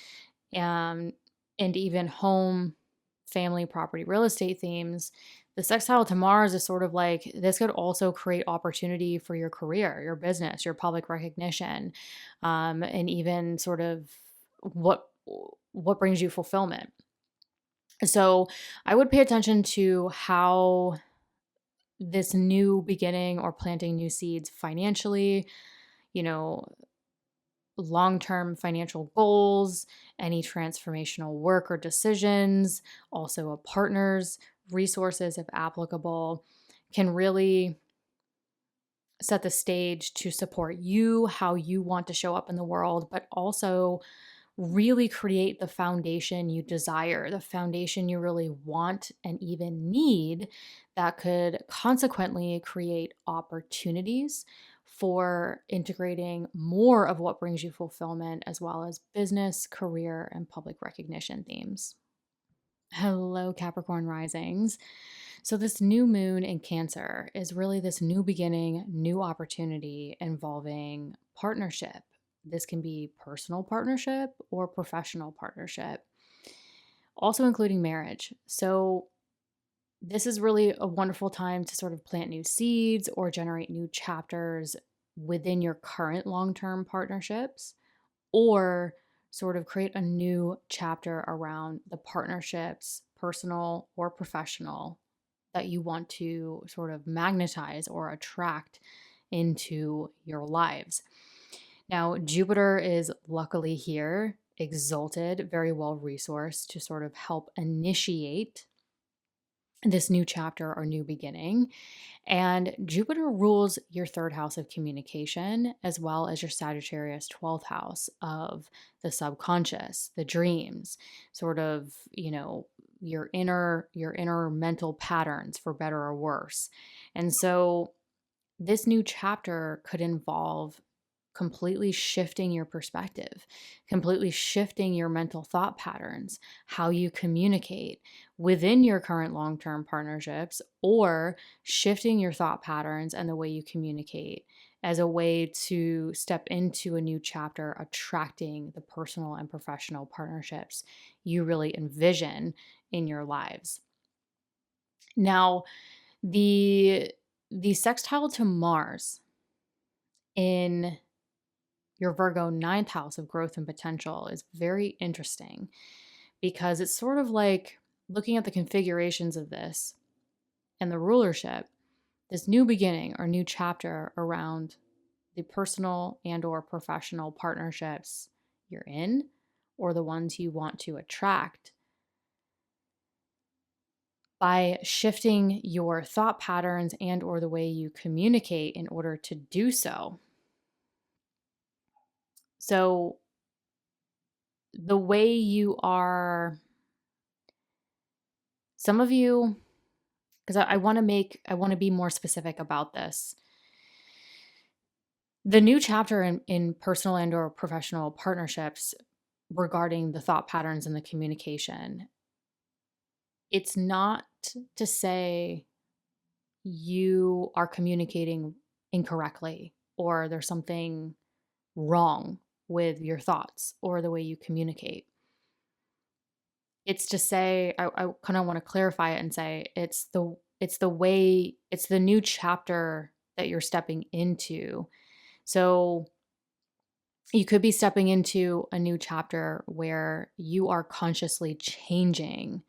and even home, family, property, real estate themes. The sextile to Mars is sort of like this could also create opportunity for your career, your business, your public recognition, and even sort of what brings you fulfillment. So I would pay attention to how this new beginning or planting new seeds financially, long-term financial goals, any transformational work or decisions, also a partner's resources if applicable, can really set the stage to support you, how you want to show up in the world, but also really create the foundation you desire, the foundation you really want and even need, that could consequently create opportunities for integrating more of what brings you fulfillment, as well as business, career, and public recognition themes. Hello, Capricorn risings. So, this new moon in Cancer is really this new beginning, new opportunity involving partnership. This can be personal partnership or professional partnership, also including marriage. So, this is really a wonderful time to sort of plant new seeds or generate new chapters within your current long term partnerships, or sort of create a new chapter around the partnerships, personal or professional, that you want to sort of magnetize or attract into your lives. Now, Jupiter is luckily here, exalted, very well resourced to sort of help initiate this new chapter or new beginning. And Jupiter rules your third house of communication, as well as your Sagittarius 12th house of the subconscious, the dreams, sort of, your inner mental patterns, for better or worse. And so this new chapter could involve completely shifting your perspective, completely shifting your mental thought patterns, how you communicate within your current long term partnerships, or shifting your thought patterns and the way you communicate as a way to step into a new chapter, attracting the personal and professional partnerships you really envision in your lives. Now, the sextile to Mars in your Virgo ninth house of growth and potential is very interesting, because it's sort of like looking at the configurations of this and the rulership, this new beginning or new chapter around the personal and or professional partnerships you're in, or the ones you want to attract. By shifting your thought patterns and or the way you communicate in order to do so. So the way you are, some of you, because I want to be more specific about this. The new chapter in personal and or professional partnerships regarding the thought patterns and the communication, it's not to say you are communicating incorrectly or there's something wrong with your thoughts or the way you communicate. It's to say, I kind of want to clarify it and say it's the new chapter that you're stepping into. So you could be stepping into a new chapter where you are consciously changing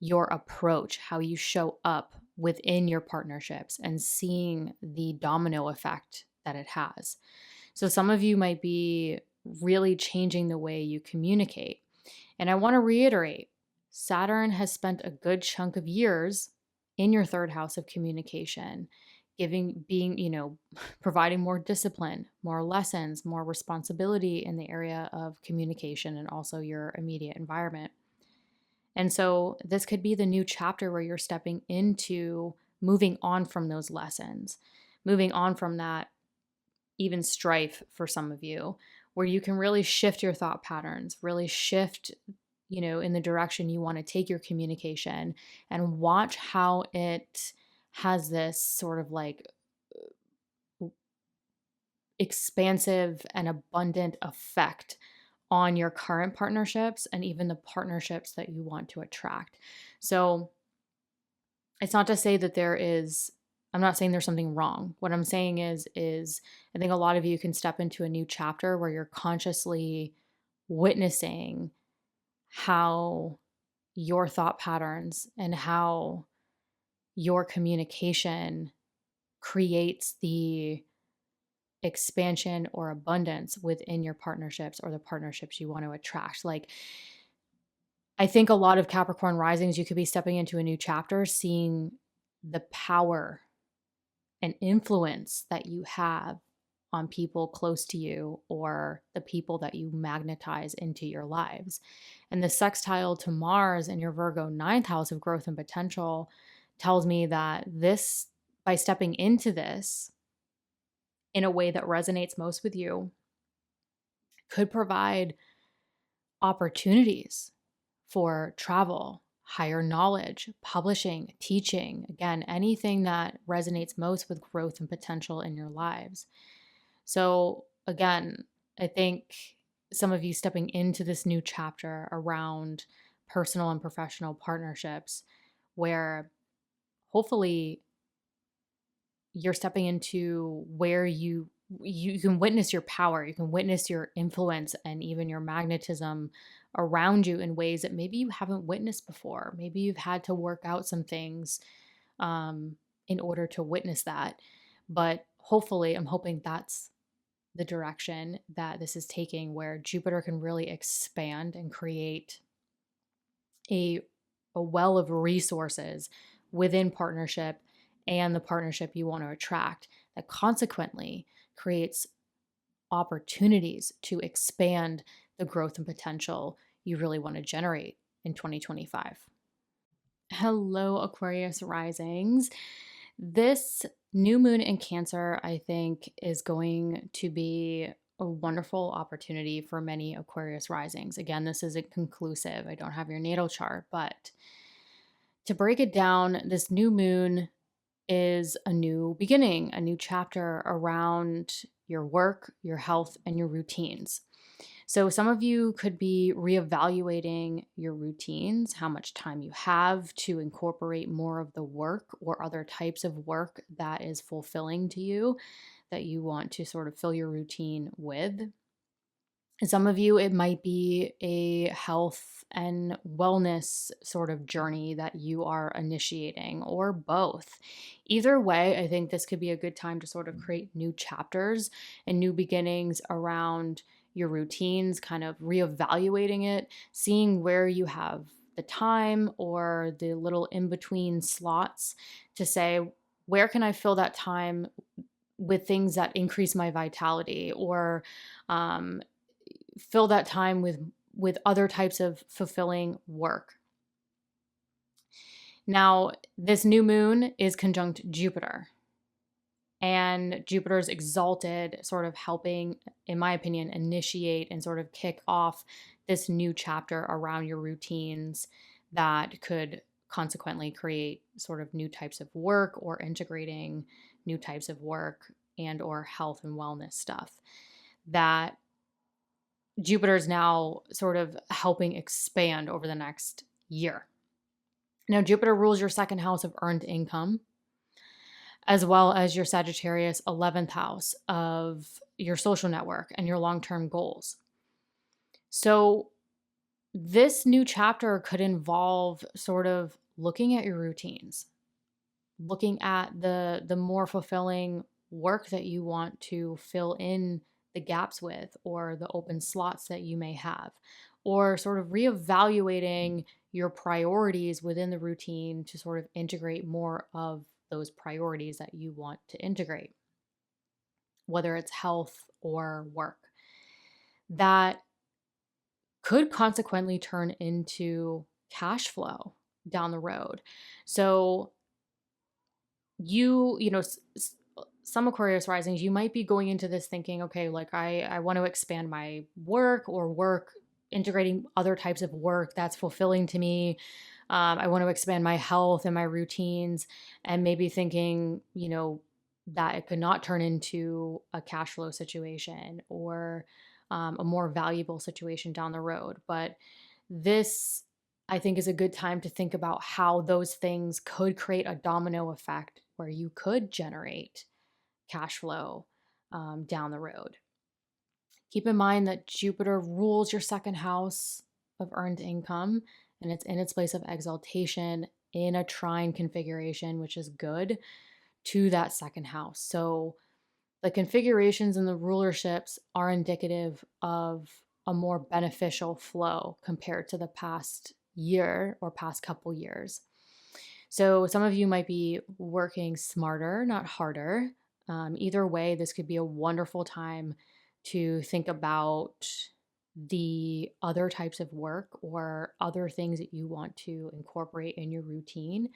your approach, how you show up within your partnerships, and seeing the domino effect that it has. So some of you might be really changing the way you communicate. And I want to reiterate, Saturn has spent a good chunk of years in your third house of communication, providing more discipline, more lessons, more responsibility in the area of communication and also your immediate environment. And so this could be the new chapter where you're stepping into moving on from those lessons, moving on from that even strife for some of you, where you can really shift your thought patterns, really shift, in the direction you want to take your communication, and watch how it has this sort of like expansive and abundant effect on your current partnerships and even the partnerships that you want to attract. So it's not to say that I'm not saying there's something wrong. What I'm saying is I think a lot of you can step into a new chapter where you're consciously witnessing how your thought patterns and how your communication creates the expansion or abundance within your partnerships or the partnerships you want to attract. Like, I think a lot of Capricorn risings, you could be stepping into a new chapter, seeing the power and influence that you have on people close to you or the people that you magnetize into your lives. And the sextile to Mars in your Virgo ninth house of growth and potential tells me that this, by stepping into this in a way that resonates most with you, could provide opportunities for travel, higher knowledge, publishing, teaching, again, anything that resonates most with growth and potential in your lives. So again, I think some of you stepping into this new chapter around personal and professional partnerships, where hopefully you're stepping into where you can witness your power, you can witness your influence and even your magnetism around you in ways that maybe you haven't witnessed before. Maybe you've had to work out some things in order to witness that. But hopefully, I'm hoping that's the direction that this is taking, where Jupiter can really expand and create a well of resources within partnership and the partnership you want to attract, that consequently creates opportunities to expand the growth and potential you really want to generate in 2025. Hello, Aquarius risings. This new moon in Cancer, I think, is going to be a wonderful opportunity for many Aquarius risings. Again, this isn't conclusive. I don't have your natal chart, but to break it down, this new moon is a new beginning, a new chapter around your work, your health, and your routines. So some of you could be reevaluating your routines, how much time you have to incorporate more of the work or other types of work that is fulfilling to you, that you want to sort of fill your routine with. And some of you, it might be a health and wellness sort of journey that you are initiating, or both. Either way, I think this could be a good time to sort of create new chapters and new beginnings around your routines, kind of reevaluating it, seeing where you have the time or the little in-between slots to say, where can I fill that time with things that increase my vitality, or fill that time with other types of fulfilling work. Now, this new moon is conjunct Jupiter, and Jupiter's exalted, sort of helping, in my opinion, initiate and sort of kick off this new chapter around your routines that could consequently create sort of new types of work, or integrating new types of work and or health and wellness stuff that Jupiter is now sort of helping expand over the next year. Now, Jupiter rules your second house of earned income, as well as your Sagittarius 11th house of your social network and your long-term goals. So this new chapter could involve sort of looking at your routines, looking at the more fulfilling work that you want to fill in the gaps with, or the open slots that you may have, or sort of reevaluating your priorities within the routine to sort of integrate more of those priorities that you want to integrate, whether it's health or work. That could consequently turn into cash flow down the road. So you know, some Aquarius risings, you might be going into this thinking, okay, like I want to expand my work, or work, integrating other types of work that's fulfilling to me. I want to expand my health and my routines, and maybe thinking, you know, that it could not turn into a cash flow situation, or a more valuable situation down the road. But this, I think, is a good time to think about how those things could create a domino effect where you could generate cash flow down the road. Keep in mind that Jupiter rules your second house of earned income, and it's in its place of exaltation in a trine configuration, which is good, to that second house. So the configurations and the rulerships are indicative of a more beneficial flow compared to the past year or past couple years. So some of you might be working smarter, not harder. Either way, this could be a wonderful time to think about the other types of work or other things that you want to incorporate in your routine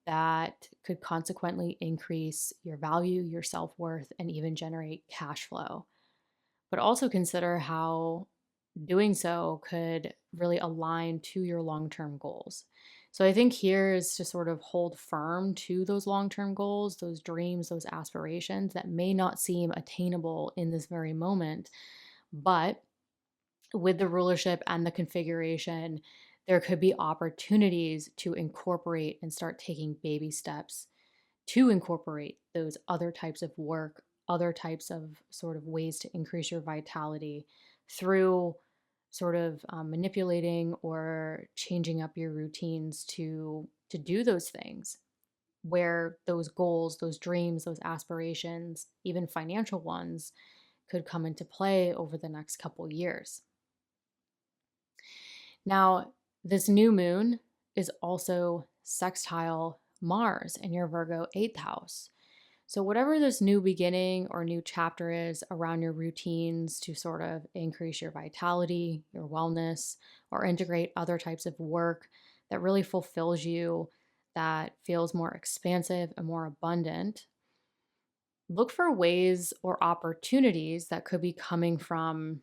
that could consequently increase your value, your self-worth, and even generate cash flow. But also consider how doing so could really align to your long-term goals. So I think here is to sort of hold firm to those long-term goals, those dreams, those aspirations that may not seem attainable in this very moment, but with the rulership and the configuration, there could be opportunities to incorporate and start taking baby steps to incorporate those other types of work, other types of sort of ways to increase your vitality through sort of manipulating or changing up your routines to do those things where those goals, those dreams, those aspirations, even financial ones could come into play over the next couple years. Now, this new moon is also sextile Mars in your Virgo 8th house. So, whatever this new beginning or new chapter is around your routines to sort of increase your vitality, your wellness, or integrate other types of work that really fulfills you, that feels more expansive and more abundant, look for ways or opportunities that could be coming from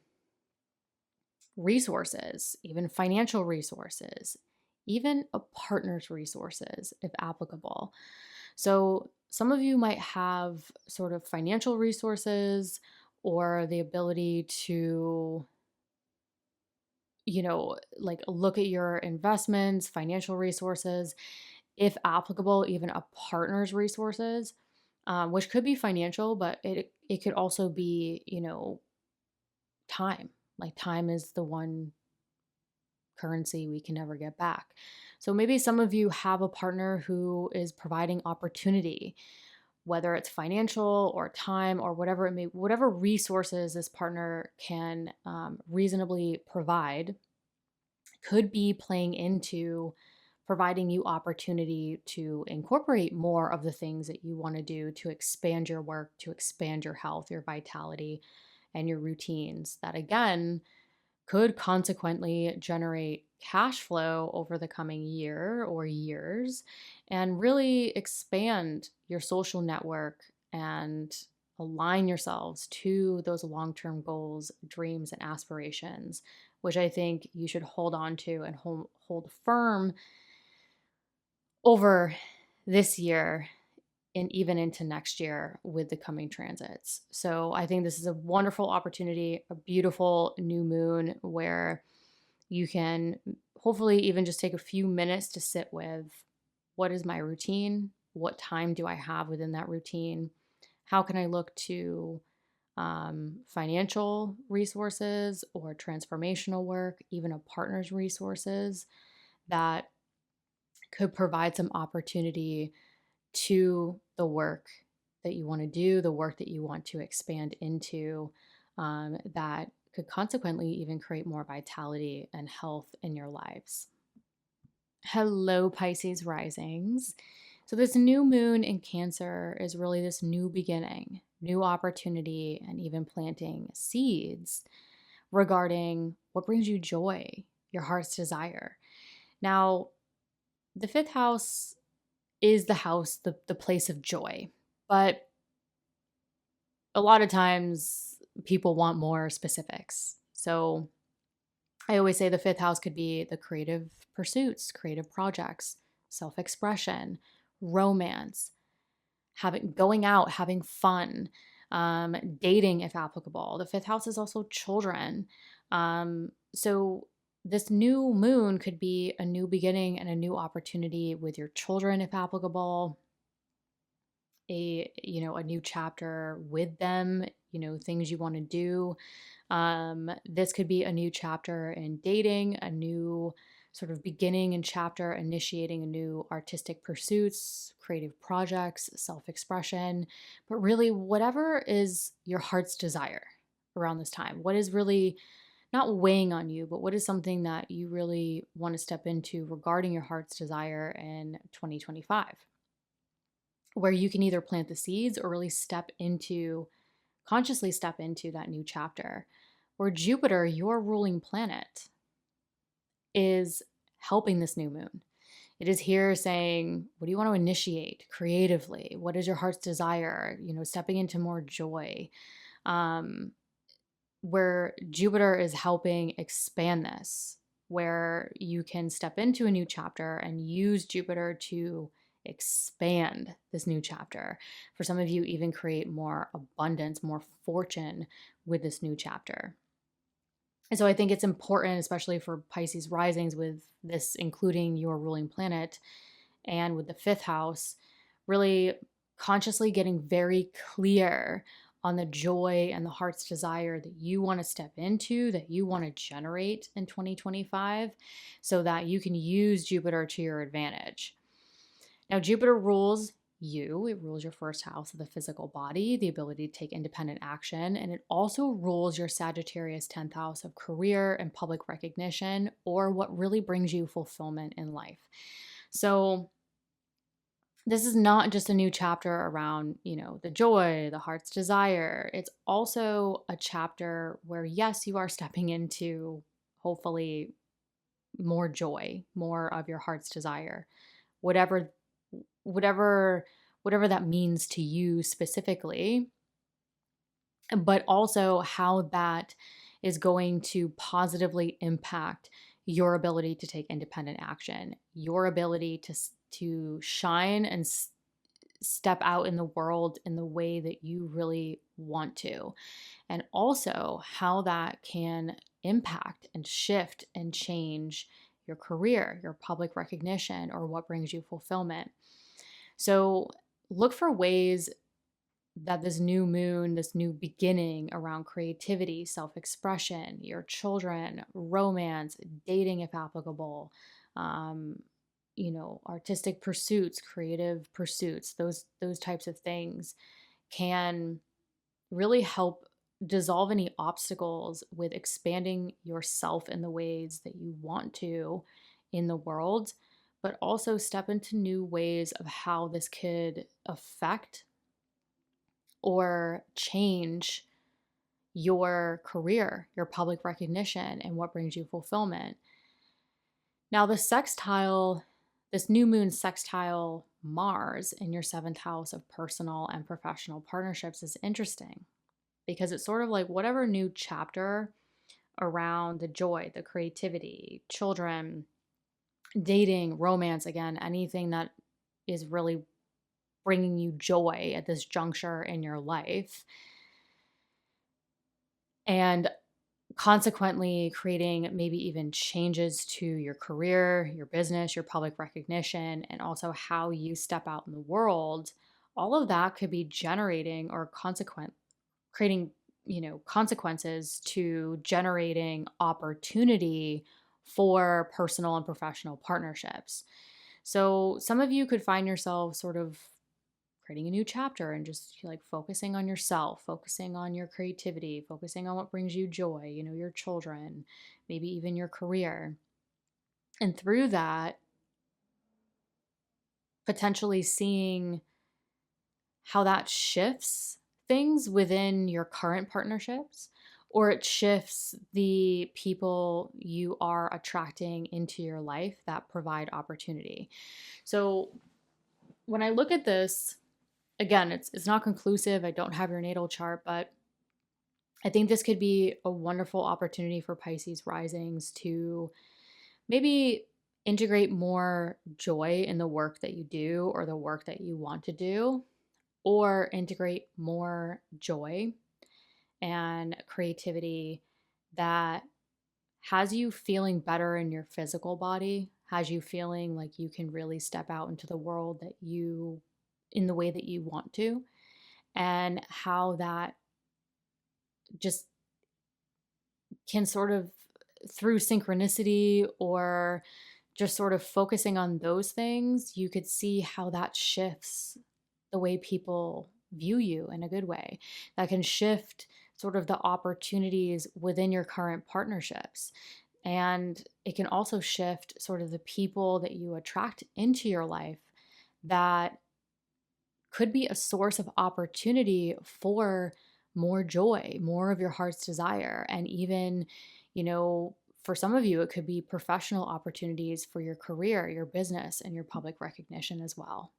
resources, even financial resources, even a partner's resources, if applicable. So, some of you might have sort of financial resources or the ability to, like look at your investments, financial resources, if applicable, even a partner's resources, which could be financial, but it could also be, time. Like time is the one currency we can never get back. So maybe some of you have a partner who is providing opportunity, whether it's financial or time or whatever it may, whatever resources this partner can reasonably provide, could be playing into providing you opportunity to incorporate more of the things that you want to do to expand your work, to expand your health, your vitality, and your routines. That again could consequently generate cash flow over the coming year or years and really expand your social network and align yourselves to those long-term goals, dreams, and aspirations, which I think you should hold on to and hold firm over this year and even into next year with the coming transits. So I think this is a wonderful opportunity, a beautiful new moon where you can hopefully even just take a few minutes to sit with, what is my routine? What time do I have within that routine? How can I look to financial resources or transformational work, even a partner's resources that could provide some opportunity to the work that you want to do, the work that you want to expand into, that could consequently even create more vitality and health in your lives. Hello, Pisces risings. So, this new moon in Cancer is really this new beginning, new opportunity, and even planting seeds regarding what brings you joy, your heart's desire. Now, the 5th house is the house, the place of joy. But a lot of times people want more specifics. So I always say the 5th house could be the creative pursuits, creative projects, self-expression, romance, going out, having fun, dating if applicable. The 5th house is also children. So this new moon could be a new beginning and a new opportunity with your children if applicable, a new chapter with them, things you want to do. This could be a new chapter in dating, a new sort of beginning and chapter initiating a new artistic pursuits, creative projects, self-expression, but really whatever is your heart's desire around this time. What is really not weighing on you, but what is something that you really want to step into regarding your heart's desire in 2025? Where you can either plant the seeds or really consciously step into that new chapter, where Jupiter, your ruling planet, is helping this new moon. It is here saying, what do you want to initiate creatively? What is your heart's desire? Stepping into more joy, where Jupiter is helping expand this where you can step into a new chapter and use Jupiter to expand this new chapter. For some of you, even create more abundance, more fortune with this new chapter. And so I think it's important, especially for Pisces risings, with this including your ruling planet and with the fifth house, really consciously getting very clear on the joy and the heart's desire that you want to step into, that you want to generate in 2025, so that you can use Jupiter to your advantage. Now, Jupiter rules you. It rules your first house of the physical body, the ability to take independent action, and it also rules your Sagittarius 10th house of career and public recognition, or what really brings you fulfillment in life. So this is not just a new chapter around, the joy, the heart's desire. It's also a chapter where, yes, you are stepping into hopefully more joy, more of your heart's desire, whatever that means to you specifically, but also how that is going to positively impact your ability to take independent action, your ability to shine and step out in the world in the way that you really want to, and also how that can impact and shift and change your career, your public recognition, or what brings you fulfillment. So look for ways that this new moon, this new beginning around creativity, self-expression, your children, romance, dating if applicable, artistic pursuits, creative pursuits, those types of things can really help dissolve any obstacles with expanding yourself in the ways that you want to in the world, but also step into new ways of how this could affect or change your career, your public recognition, and what brings you fulfillment. Now, this new moon sextile Mars in your 7th house of personal and professional partnerships is interesting, because it's sort of like whatever new chapter around the joy, the creativity, children, dating, romance, again, anything that is really bringing you joy at this juncture in your life, and consequently creating maybe even changes to your career, your business, your public recognition, and also how you step out in the world. All of that could be generating or creating, consequences to generating opportunity for personal and professional partnerships. So some of you could find yourself sort of creating a new chapter and just like focusing on yourself, focusing on your creativity, focusing on what brings you joy, your children, maybe even your career. And through that, potentially seeing how that shifts things within your current partnerships, or it shifts the people you are attracting into your life that provide opportunity. So when I look at this, again, it's not conclusive. I don't have your natal chart, but I think this could be a wonderful opportunity for Pisces risings to maybe integrate more joy in the work that you do or the work that you want to do, or integrate more joy and creativity that has you feeling better in your physical body, has you feeling like you can really step out into the world in the way that you want to, and how that just can sort of, through synchronicity or just sort of focusing on those things, you could see how that shifts the way people view you in a good way. That can shift sort of the opportunities within your current partnerships. And it can also shift sort of the people that you attract into your life that could be a source of opportunity for more joy, more of your heart's desire. And even, for some of you, it could be professional opportunities for your career, your business, and your public recognition as well.